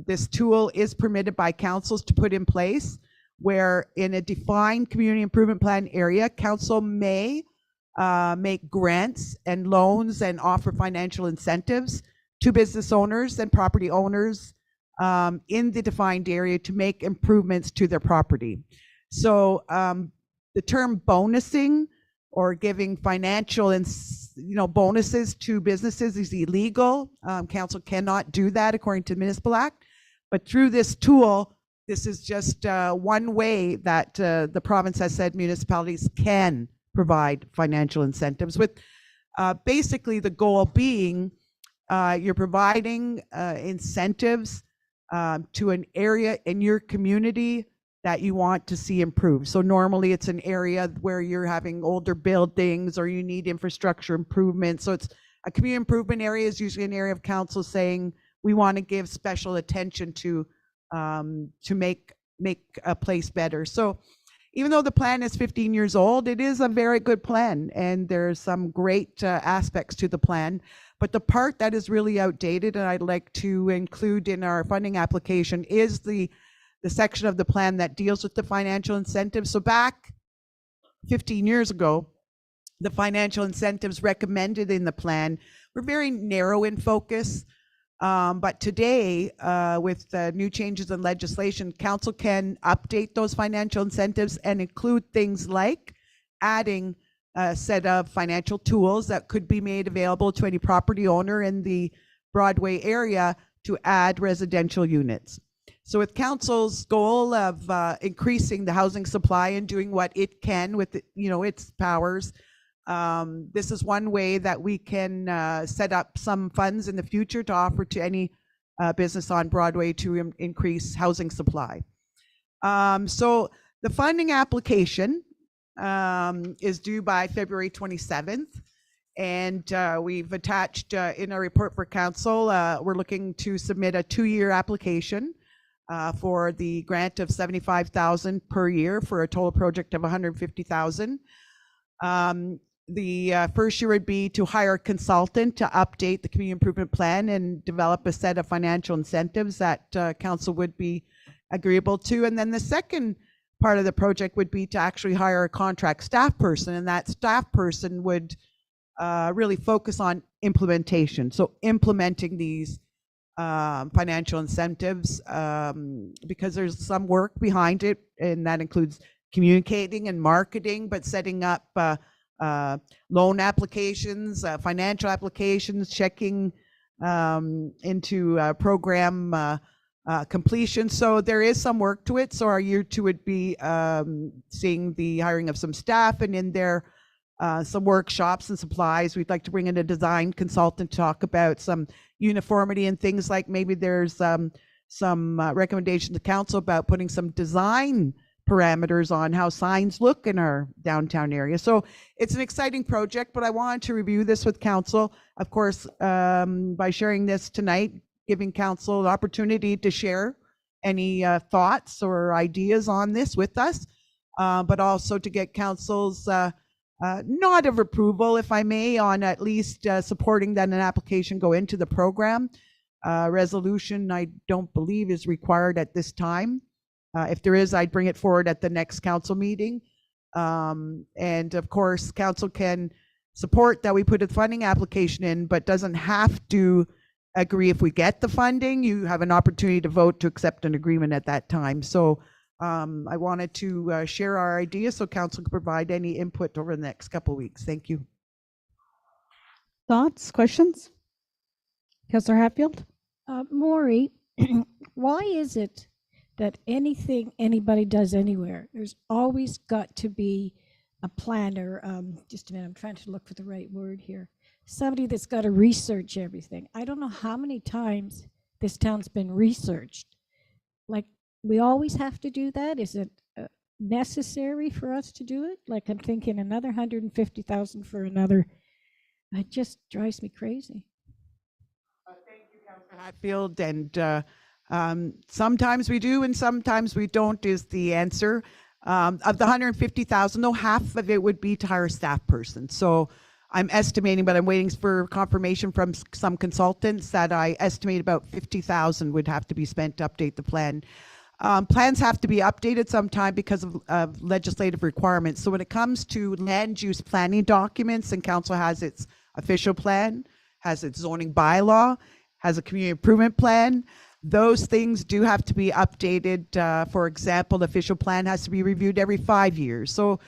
this tool is permitted by councils to put in place, where in a defined community improvement plan area, council may make grants and loans and offer financial incentives to business owners and property owners in the defined area to make improvements to their property. So the term bonusing or giving financial and bonuses to businesses is illegal. Council cannot do that according to the Municipal Act. But through this tool, this is just one way that the province has said municipalities can provide financial incentives, with basically the goal being you're providing incentives to an area in your community that you want to see improved. So normally it's an area where you're having older buildings or you need infrastructure improvement. So it's a community improvement area is usually an area of council saying we want to give special attention to make a place better. So even though the plan is 15 years old, it is a very good plan, and there's some great aspects to the plan. But the part that is really outdated, and I'd like to include in our funding application, is the section of the plan that deals with the financial incentives. So back 15 years ago, the financial incentives recommended in the plan were very narrow in focus. But today, with new changes in legislation, council can update those financial incentives and include things like adding a set of financial tools that could be made available to any property owner in the Broadway area to add residential units. So with council's goal of increasing the housing supply and doing what it can with its powers, this is one way that we can set up some funds in the future to offer to any business on Broadway to increase housing supply. So the funding application is due by February 27th. And we've attached in our report for council, we're looking to submit a 2-year application for the grant of $75,000 per year for a total project of $150,000. The first year would be to hire a consultant to update the community improvement plan and develop a set of financial incentives that council would be agreeable to. And then the second part of the project would be to actually hire a contract staff person, and that staff person would really focus on implementation. So implementing these financial incentives, because there's some work behind it, and that includes communicating and marketing, but setting up loan applications, financial applications, checking into program completion. So there is some work to it. So our year 2 would be seeing the hiring of some staff, and in there some workshops and supplies. We'd like to bring in a design consultant to talk about some uniformity and things like maybe there's some recommendation to council about putting some design parameters on how signs look in our downtown area. So it's an exciting project, but I wanted to review this with council. Of course, by sharing this tonight, giving council the opportunity to share any thoughts or ideas on this with us, but also to get council's nod of approval, if I may, on at least supporting that an application go into the program. Resolution, I don't believe, is required at this time. If there is, I'd bring it forward at the next council meeting. And of course, council can support that we put a funding application in, but doesn't have to agree if we get the funding. You have an opportunity to vote to accept an agreement at that time. So I wanted to share our ideas so council can provide any input over the next couple of weeks. Thank you. Thoughts, questions? Councillor Hatfield? Maury, why is it that anything anybody does anywhere, there's always got to be a planner, just a minute, I'm trying to look for the right word here, somebody that's got to research everything. I don't know how many times this town's been researched. Like, we always have to do that? Is it necessary for us to do it? Like, I'm thinking another $150,000 for another It just drives me crazy. Hatfield, and sometimes we do and sometimes we don't is the answer. Of the 150,000, though, half of it would be to hire a staff person. So I'm estimating, but I'm waiting for confirmation from some consultants that I estimate about 50,000 would have to be spent to update the plan. Plans have to be updated sometime because of legislative requirements. So when it comes to land use planning documents, and council has its official plan, has its zoning bylaw, has a community improvement plan, those things do have to be updated. For example, the official plan has to be reviewed every 5 years. So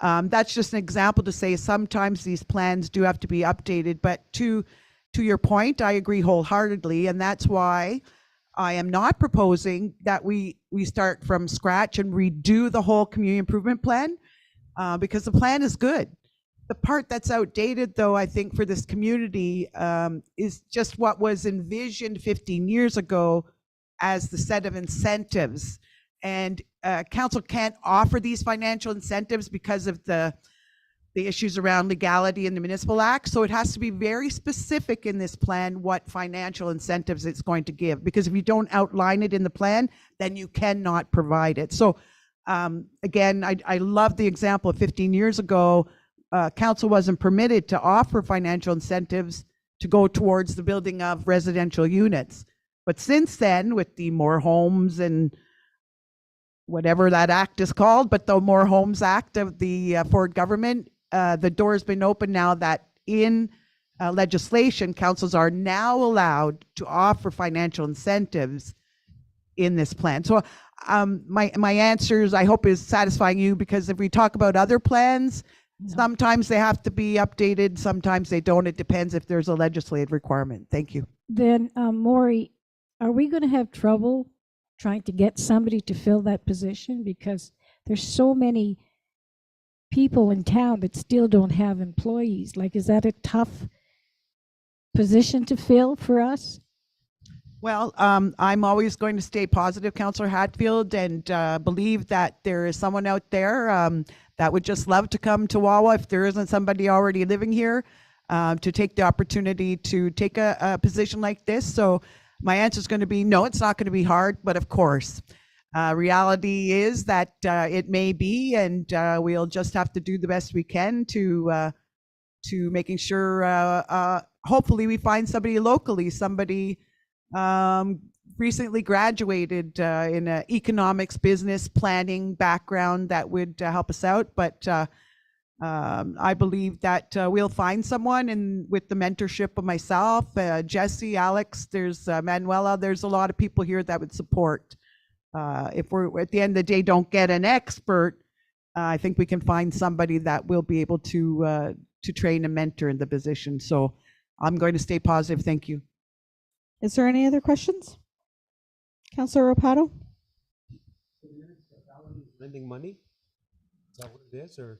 that's just an example to say sometimes these plans do have to be updated. But to your point, I agree wholeheartedly, and that's why I am not proposing that we start from scratch and redo the whole community improvement plan, because the plan is good. The part that's outdated, though, I think for this community is just what was envisioned 15 years ago as the set of incentives. And council can't offer these financial incentives because of the issues around legality in the Municipal Act. So it has to be very specific in this plan what financial incentives it's going to give. Because if you don't outline it in the plan, then you cannot provide it. So again, I love the example of 15 years ago. Council wasn't permitted to offer financial incentives to go towards the building of residential units. But since then, with the More Homes and whatever that act is called, but the More Homes Act of the Ford government, the door has been open now that in legislation, councils are now allowed to offer financial incentives in this plan. So my answers, I hope, is satisfying you, because if we talk about other plans, sometimes they have to be updated, sometimes they don't. It depends if there's a legislative requirement. Thank you. Then, Maury, are we going to have trouble trying to get somebody to fill that position? Because there's so many people in town that still don't have employees. Like, is that a tough position to fill for us? Well, I'm always going to stay positive, Councillor Hatfield, and believe that there is someone out there that would just love to come to Wawa, if there isn't somebody already living here, to take the opportunity to take a position like this. So my answer is going to be no, it's not going to be hard, but of course, reality is that it may be, and we'll just have to do the best we can to making sure, hopefully we find somebody locally, somebody recently graduated in an economics business planning background that would help us out. But I believe that we'll find someone, and with the mentorship of myself, Jesse, Alex, there's Manuela, there's a lot of people here that would support. If we're at the end of the day don't get an expert, I think we can find somebody that will be able to train and mentor in the position. So I'm going to stay positive. Thank you. Is there any other questions? Councillor Rapato? Lending money? Is that what it is, or?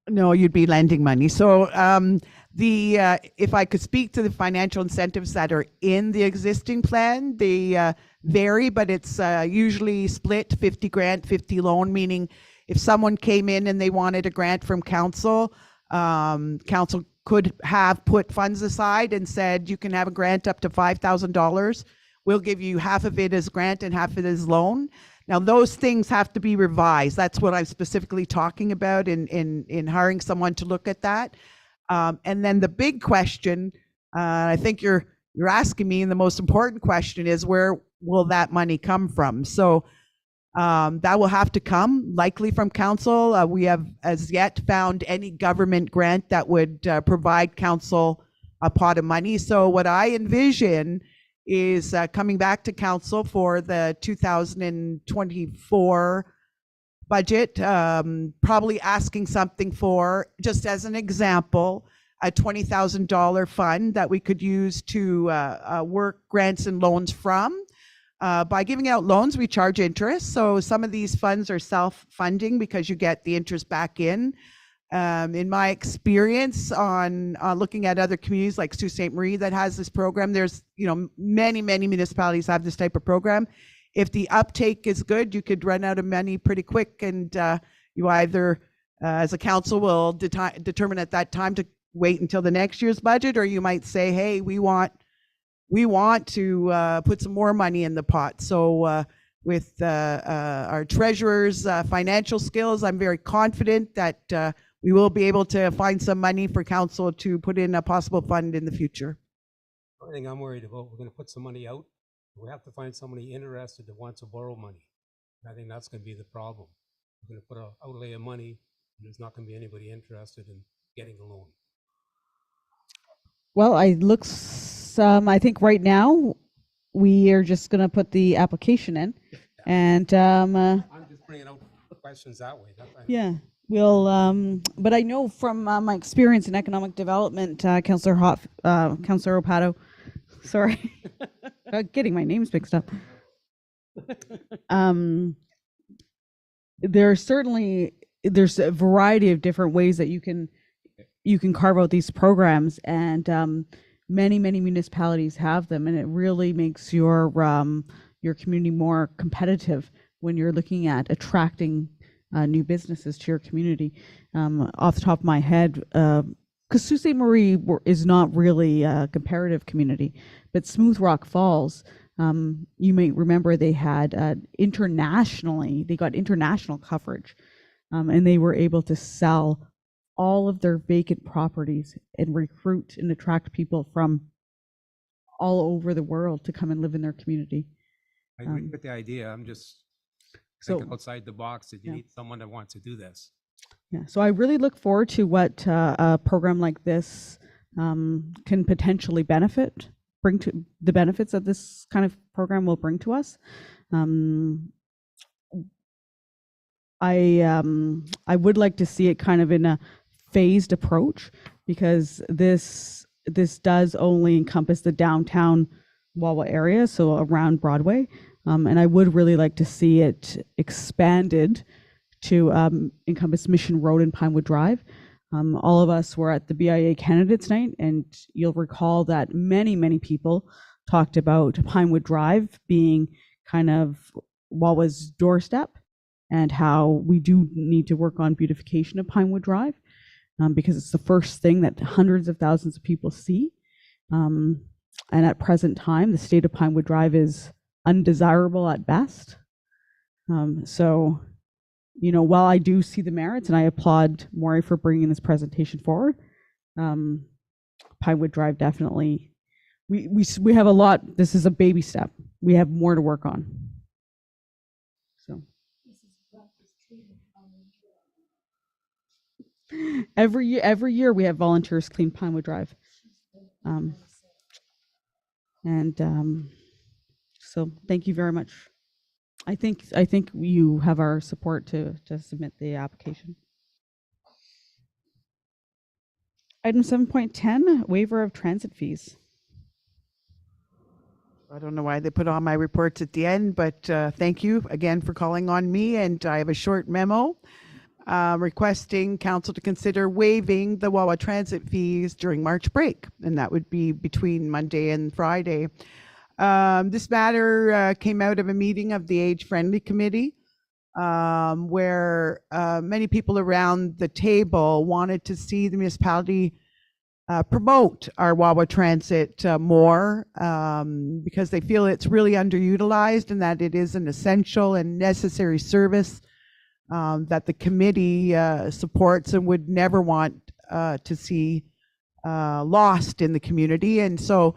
No, you'd be lending money. So if I could speak to the financial incentives that are in the existing plan, they vary, but it's usually split 50 grant, 50 loan, meaning if someone came in and they wanted a grant from council, council could have put funds aside and said, you can have a grant up to $5,000. We'll give you half of it as grant and half of it as loan. Now, those things have to be revised. That's what I'm specifically talking about in hiring someone to look at that. And then the big question, I think you're asking me, and the most important question is, where will that money come from? So that will have to come likely from council. We have as yet found any government grant that would provide council a pot of money. So what I envision is coming back to council for the 2024 budget, probably asking something for, just as an example, a $20,000 fund that we could use to work grants and loans from. By giving out loans, we charge interest. So some of these funds are self-funding because you get the interest back in. In my experience on looking at other communities like Sault Ste. Marie that has this program, there's many municipalities have this type of program. If the uptake is good, you could run out of money pretty quick, and you either, as a council, will determine at that time to wait until the next year's budget, or you might say, hey, we want to put some more money in the pot. So with our treasurer's financial skills, I'm very confident that we will be able to find some money for council to put in a possible fund in the future. The only thing I'm worried about, we're gonna put some money out. We have to find somebody interested that wants to borrow money. I think that's gonna be the problem. We're gonna put an outlay of money, and there's not gonna be anybody interested in getting a loan. Well, I think right now we are just going to put the application in, and I'm just bringing out questions that way. yeah, we'll. But I know from my experience in economic development, Councillor Opato, sorry, getting my names mixed up. There's a variety of different ways that you can carve out these programs, and many municipalities have them, and it really makes your community more competitive when you're looking at attracting new businesses to your community. Off the top of my head, because Sault Ste. Marie is not really a comparative community, but Smooth Rock Falls, you may remember they had they got international coverage, and they were able to sell all of their vacant properties and recruit and attract people from all over the world to come and live in their community. I agree with the idea. I'm just thinking outside the box that you need someone that wants to do this. Yeah, so I really look forward to what a program like this can potentially bring to the benefits that this kind of program will bring to us. I would like to see it kind of in a phased approach, because this does only encompass the downtown Wawa area, so around Broadway, and I would really like to see it expanded to encompass Mission Road and Pinewood Drive. All of us were at the BIA Candidates Night, and you'll recall that many people talked about Pinewood Drive being kind of Wawa's doorstep, and how we do need to work on beautification of Pinewood Drive, because it's the first thing that hundreds of thousands of people see. And at present time, the state of Pinewood Drive is undesirable at best. So, while I do see the merits, and I applaud Maury for bringing this presentation forward, Pinewood Drive definitely, we have a lot. This is a baby step. We have more to work on. So. Every year we have volunteers clean Pinewood Drive, so thank you very much. I think you have our support to submit the application. Item 7.10, waiver of transit fees. I don't know why they put on my reports at the end, but thank you again for calling on me. And I have a short memo requesting council to consider waiving the Wawa transit fees during March break, and that would be between Monday and Friday. This matter came out of a meeting of the Age Friendly Committee, where many people around the table wanted to see the municipality promote our Wawa Transit more, because they feel it's really underutilized and that it is an essential and necessary service that the committee supports and would never want to see lost in the community. And so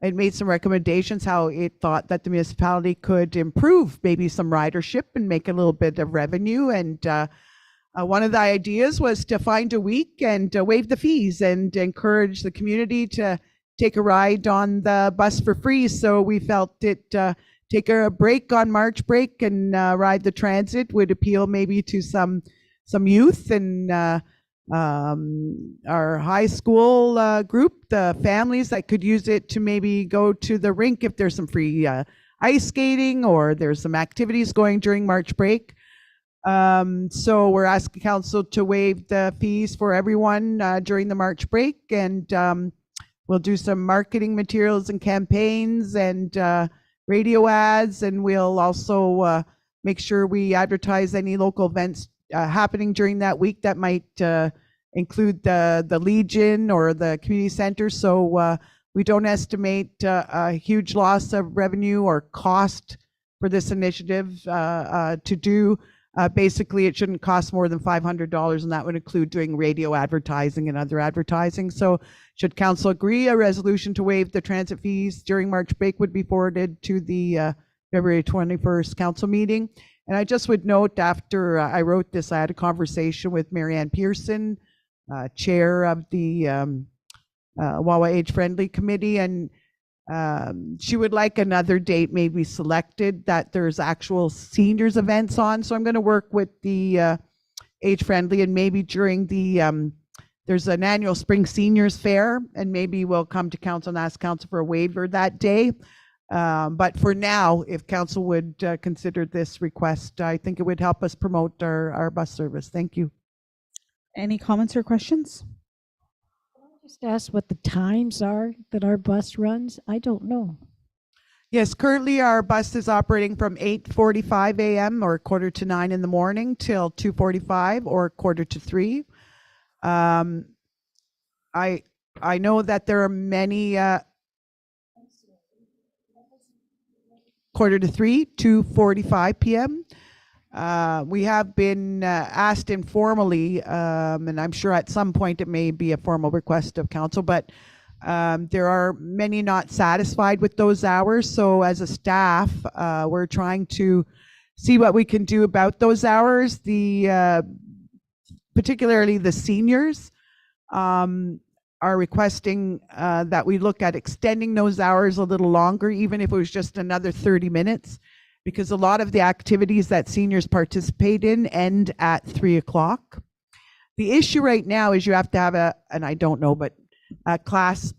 it made some recommendations how it thought that the municipality could improve maybe some ridership and make a little bit of revenue. And one of the ideas was to find a week and waive the fees and encourage the community to take a ride on the bus for free. So we felt it take a break on March break and ride the transit would appeal maybe to some youth and our high school group, the families that could use it to maybe go to the rink if there's some free ice skating or there's some activities going during March break. So we're asking council to waive the fees for everyone during the March break, and we'll do some marketing materials and campaigns and radio ads, and we'll also make sure we advertise any local events happening during that week that might include the Legion or the community center. So we don't estimate a huge loss of revenue or cost for this initiative to do. Basically, it shouldn't cost more than $500, and that would include doing radio advertising and other advertising. So should council agree, a resolution to waive the transit fees during March break would be forwarded to the February 21st council meeting. And I just would note, after I wrote this, I had a conversation with Marianne Pearson, chair of the Wawa Age Friendly Committee, and she would like another date maybe selected that there's actual seniors events on. So I'm going to work with the Age Friendly, and maybe during the there's an annual Spring Seniors Fair, and maybe we'll come to council and ask council for a waiver that day. But for now, if council would consider this request, I think it would help us promote our bus service. Thank you. Any comments or questions? Just ask what the times are that our bus runs. I don't know. Yes, currently our bus is operating from 8:45 a.m. or 8:45 in the morning till 2:45 or 2:45. I know that there are many 2:45, 2:45 p.m. We have been asked informally, and I'm sure at some point it may be a formal request of council, but there are many not satisfied with those hours. So as a staff, we're trying to see what we can do about those hours. Particularly the seniors are requesting that we look at extending those hours a little longer, even if it was just another 30 minutes. Because a lot of the activities that seniors participate in end at 3 o'clock. The issue right now is you have to have and I don't know, but a class,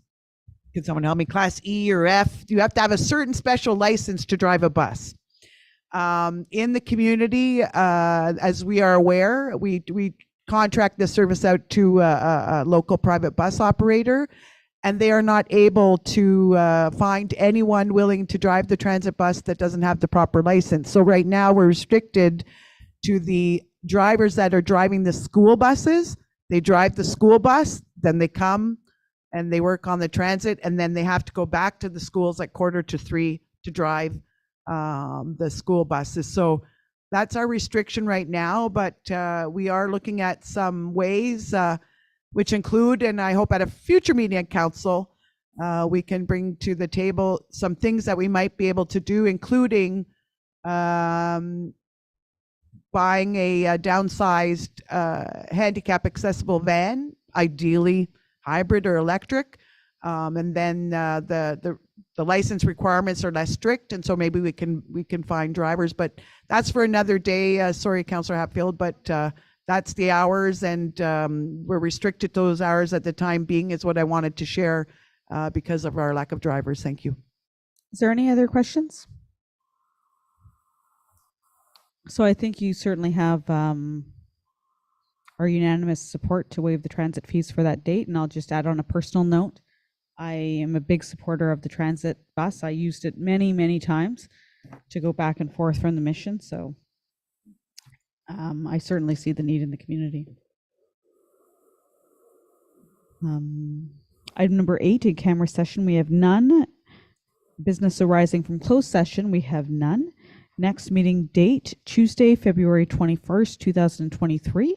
can someone help me, class E or F, you have to have a certain special license to drive a bus. In the community, as we are aware, we contract the service out to a local private bus operator, and they are not able to find anyone willing to drive the transit bus that doesn't have the proper license. So right now we're restricted to the drivers that are driving the school buses. They drive the school bus, then they come and they work on the transit, and then they have to go back to the schools at 2:45 to drive the school buses. So that's our restriction right now, but we are looking at some ways which include, and I hope at a future meeting at council, we can bring to the table some things that we might be able to do, including buying a downsized handicap accessible van, ideally hybrid or electric. And then the license requirements are less strict, and so maybe we can find drivers, but that's for another day. Sorry, Councillor Hatfield, but that's the hours, and we're restricted to those hours at the time being, is what I wanted to share because of our lack of drivers. Thank you. Is there any other questions? So I think you certainly have our unanimous support to waive the transit fees for that date. And I'll just add on a personal note, I am a big supporter of the transit bus. I used it many, many times to go back and forth from the mission. So I certainly see the need in the community. Item number 8, in camera session, we have none. Business arising from closed session, we have none. Next meeting date, Tuesday, February 21st, 2023.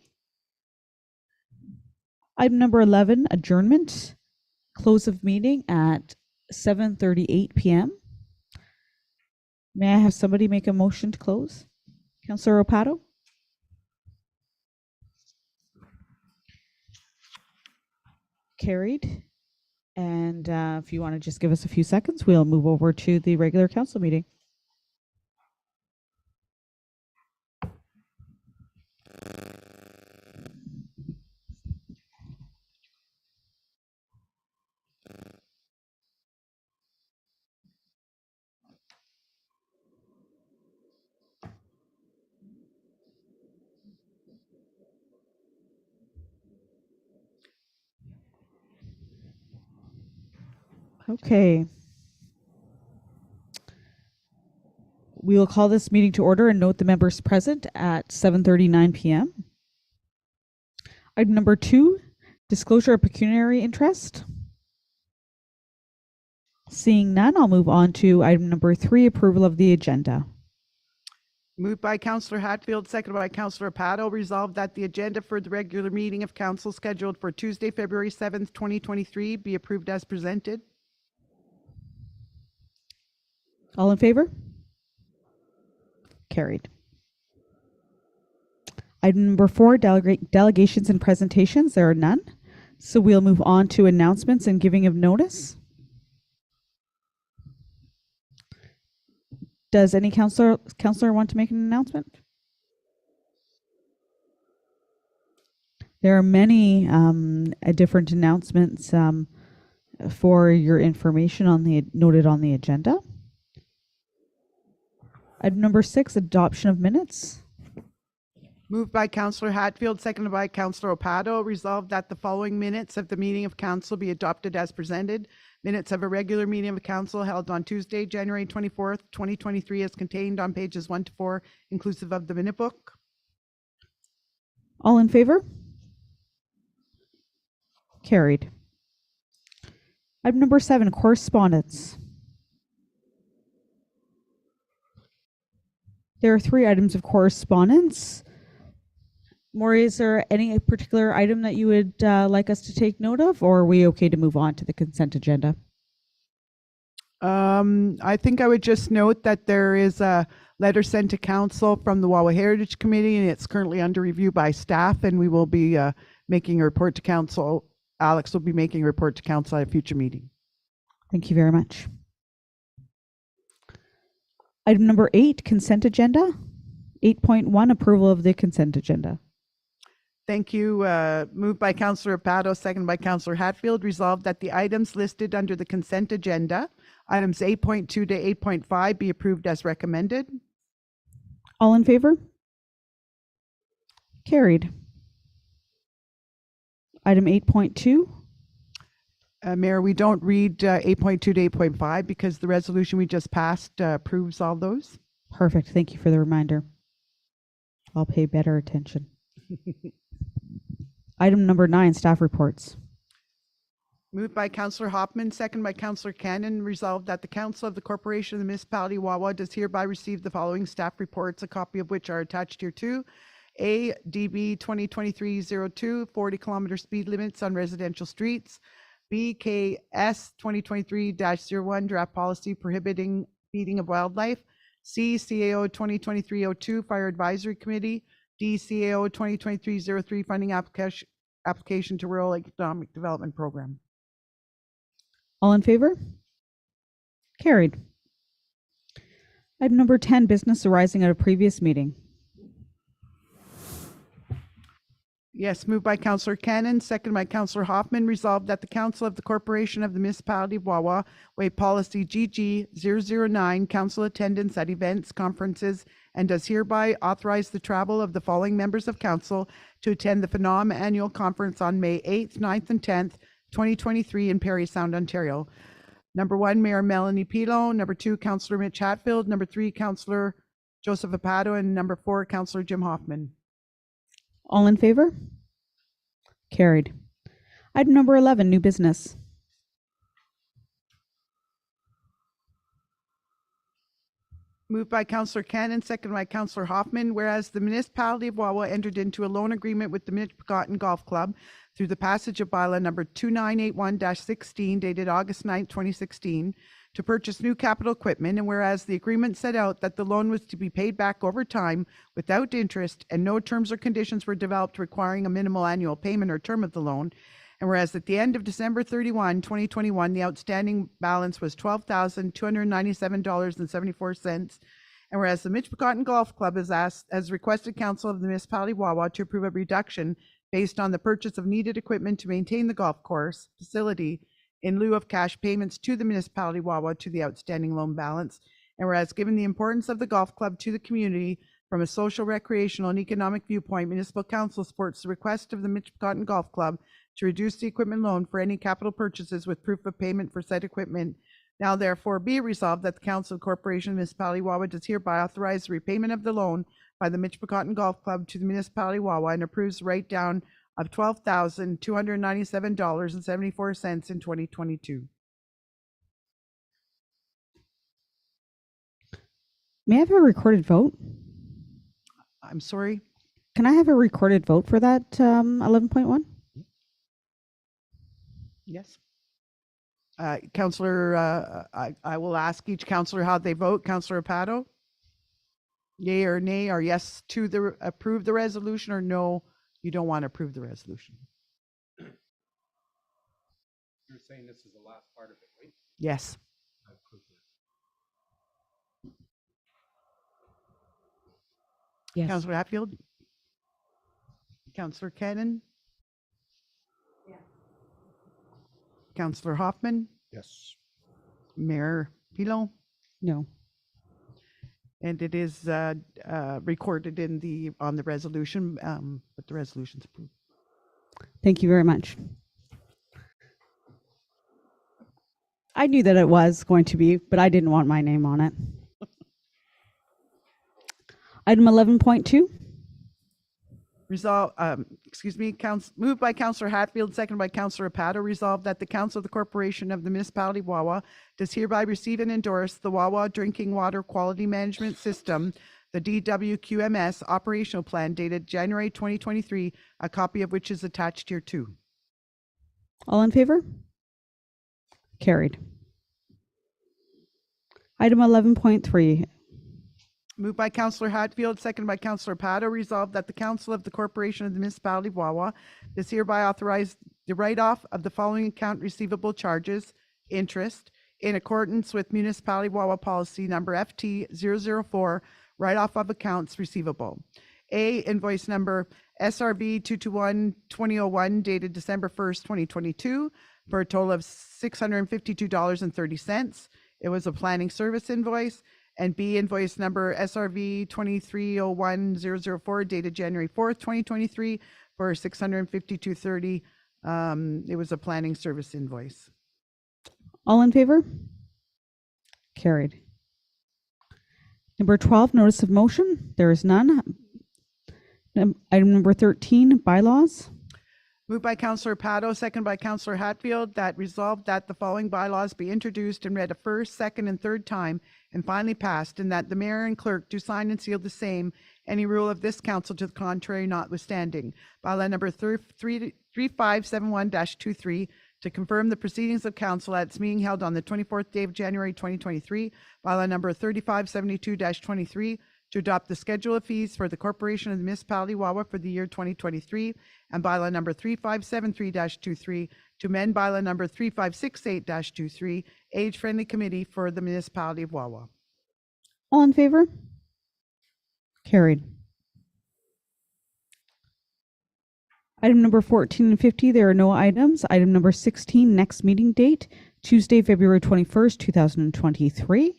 Item number 11, adjournment. Close of meeting at 7:38 p.m. May I have somebody make a motion to close? Councillor Opato? Carried. And if you want to just give us a few seconds, we'll move over to the regular council meeting. Okay. We will call this meeting to order and note the members present at 7:39 p.m. Item number 2, Disclosure of pecuniary interest. Seeing none, I'll move on to item number 3, approval of the agenda. Moved by Councillor Hatfield, seconded by Councillor Pato. Resolved that the agenda for the regular meeting of council scheduled for Tuesday, February 7th, 2023 be approved as presented. All in favor? Carried. Item number 4, delegations and presentations. There are none. So we'll move on to announcements and giving of notice. Does any councillor want to make an announcement? There are many different announcements for your information noted on the agenda. Item number 6, adoption of minutes. Moved by Councillor Hatfield, seconded by Councillor Opato. Resolved that the following minutes of the meeting of council be adopted as presented. Minutes of a regular meeting of council held on Tuesday, January 24th, 2023, as contained on pages 1 to 4, inclusive of the minute book. All in favor? Carried. Item number 7, correspondence. There are 3 items of correspondence. Maury, is there any particular item that you would like us to take note of, or are we okay to move on to the consent agenda? I think I would just note that there is a letter sent to council from the Wawa Heritage Committee, and it's currently under review by staff, and we will be making a report to council. Alex will be making a report to council at a future meeting. Thank you very much. Item number 8, consent agenda. 8.1, approval of the consent agenda. Thank you. Moved by Councillor Pato, seconded by Councillor Hatfield. Resolved that the items listed under the consent agenda, items 8.2 to 8.5, be approved as recommended. All in favor? Carried. Item 8.2. Mayor, we don't read 8.2 to 8.5 because the resolution we just passed approves all those. Perfect. Thank you for the reminder. I'll pay better attention. Item number 9, staff reports. Moved by Councillor Hoffman, second by Councillor Cannon. Resolved that the Council of the Corporation of the Municipality of Wawa does hereby receive the following staff reports, a copy of which are attached here too. A, DB 2023-02, 40-kilometer speed limits on residential streets. B, KS 2023-01, draft policy prohibiting feeding of wildlife. C, CAO 2023-02, Fire Advisory Committee. D, CAO 2023-03, funding application to Rural Economic Development Program. All in favor? Carried. Item number 10, business arising at a previous meeting. Yes, moved by Councillor Cannon, second by Councillor Hoffman. Resolved that the Council of the Corporation of the Municipality of Wawa waive policy GG 009, council attendance at events, conferences, and does hereby authorize the travel of the following members of council to attend the Phenom Annual Conference on May 8th, 9th, and 10th, 2023 in Parry Sound, Ontario. Number 1, Mayor Melanie Pilon. Number 2, Councillor Mitch Hatfield. Number 3, Councillor Joseph Opato. And number 4, Councillor Jim Hoffman. All in favor? Carried. Item number 11, new business. Moved by Councillor Cannon, second by Councillor Hoffman. Whereas the municipality of Wawa entered into a loan agreement with the Mitchpecotton Golf Club through the passage of bylaw number 2981-16 dated August 9, 2016, to purchase new capital equipment, and whereas the agreement set out that the loan was to be paid back over time without interest and no terms or conditions were developed requiring a minimal annual payment or term of the loan, and whereas at the end of December 31, 2021, the outstanding balance was $12,297.74, and whereas the Mitchpecotton Golf Club has requested Council of the Municipality of Wawa to approve a reduction based on the purchase of needed equipment to maintain the golf course facility in lieu of cash payments to the municipality of Wawa to the outstanding loan balance. And whereas given the importance of the golf club to the community from a social, recreational, and economic viewpoint, Municipal Council supports the request of the Mitchpecotton Golf Club to reduce the equipment loan for any capital purchases with proof of payment for said equipment. Now therefore be it resolved that the Council of the Corporation of the Municipality of Wawa does hereby authorize the repayment of the loan by the Mitchpecotton Golf Club to the Municipality of Wawa and approves the write down of $12,297.74 in 2022. May I have a recorded vote? I'm sorry. Can I have a recorded vote for that 11.1? Yes. Councillor, I will ask each councillor how they vote. Councillor Pato? Yay or nay, or yes to approve the resolution, or no, you don't want to approve the resolution? You're saying this is the last part of it, right? Yes. I approve it. Yes. Councillor Hatfield? Councillor Cannon? Councillor Hoffman? Yes. Mayor Pilon? No. And it is recorded on the resolution, but the resolution's approved. Thank you very much. I knew that it was going to be, but I didn't want my name on it. Item 11.2. Resolve, moved by Councillor Hatfield, seconded by Councillor Pato, resolved that the Council of the Corporation of the Municipality of Wawa does hereby receive and endorse the Wawa Drinking Water Quality Management System, the DWQMS operational plan dated January 2023, a copy of which is attached here too. All in favor? Carried. Item 11.3. Moved by Councillor Hatfield, seconded by Councillor Pato, resolved that the Council of the Corporation of the Municipality of Wawa does hereby authorize the write-off of the following account receivable charges, interest, in accordance with Municipality of Wawa Policy Number FT004, write-off of accounts receivable. A, invoice number SRB 221-2001 dated December 1st, 2022, for a total of $652.30. It was a planning service invoice. And B, invoice number SRV 2301004 dated January 4th, 2023 for $652.30. It was a planning service invoice. All in favor? Carried. Number 12, notice of motion. There is none. Item number 13, bylaws. Moved by Councillor Pato, second by Councillor Hatfield, that resolved that the following bylaws be introduced and read a first, second, and third time and finally passed, and that the mayor and clerk do sign and seal the same, any rule of this council to the contrary notwithstanding. Bylaw number 3571-23, to confirm the proceedings of council at its meeting held on the 24th day of January 2023. Bylaw number 3572-23, to adopt the schedule of fees for the Corporation of the Municipality of Wawa for the year 2023, and bylaw number 3573-23, to amend bylaw number 3568-23, age-friendly committee for the Municipality of Wawa. All in favor? Carried. Item number 14 and 50, there are no items. Item number 16, next meeting date, Tuesday, February 21st, 2023.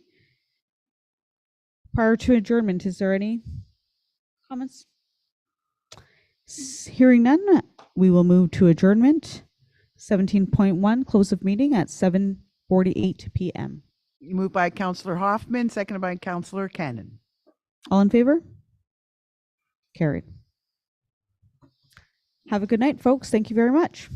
Prior to adjournment, is there any comments? Hearing none, we will move to adjournment. 17.1, close of meeting at 7:48 p.m. Moved by Councillor Hoffman, seconded by Councillor Cannon. All in favor? Carried. Have a good night, folks. Thank you very much.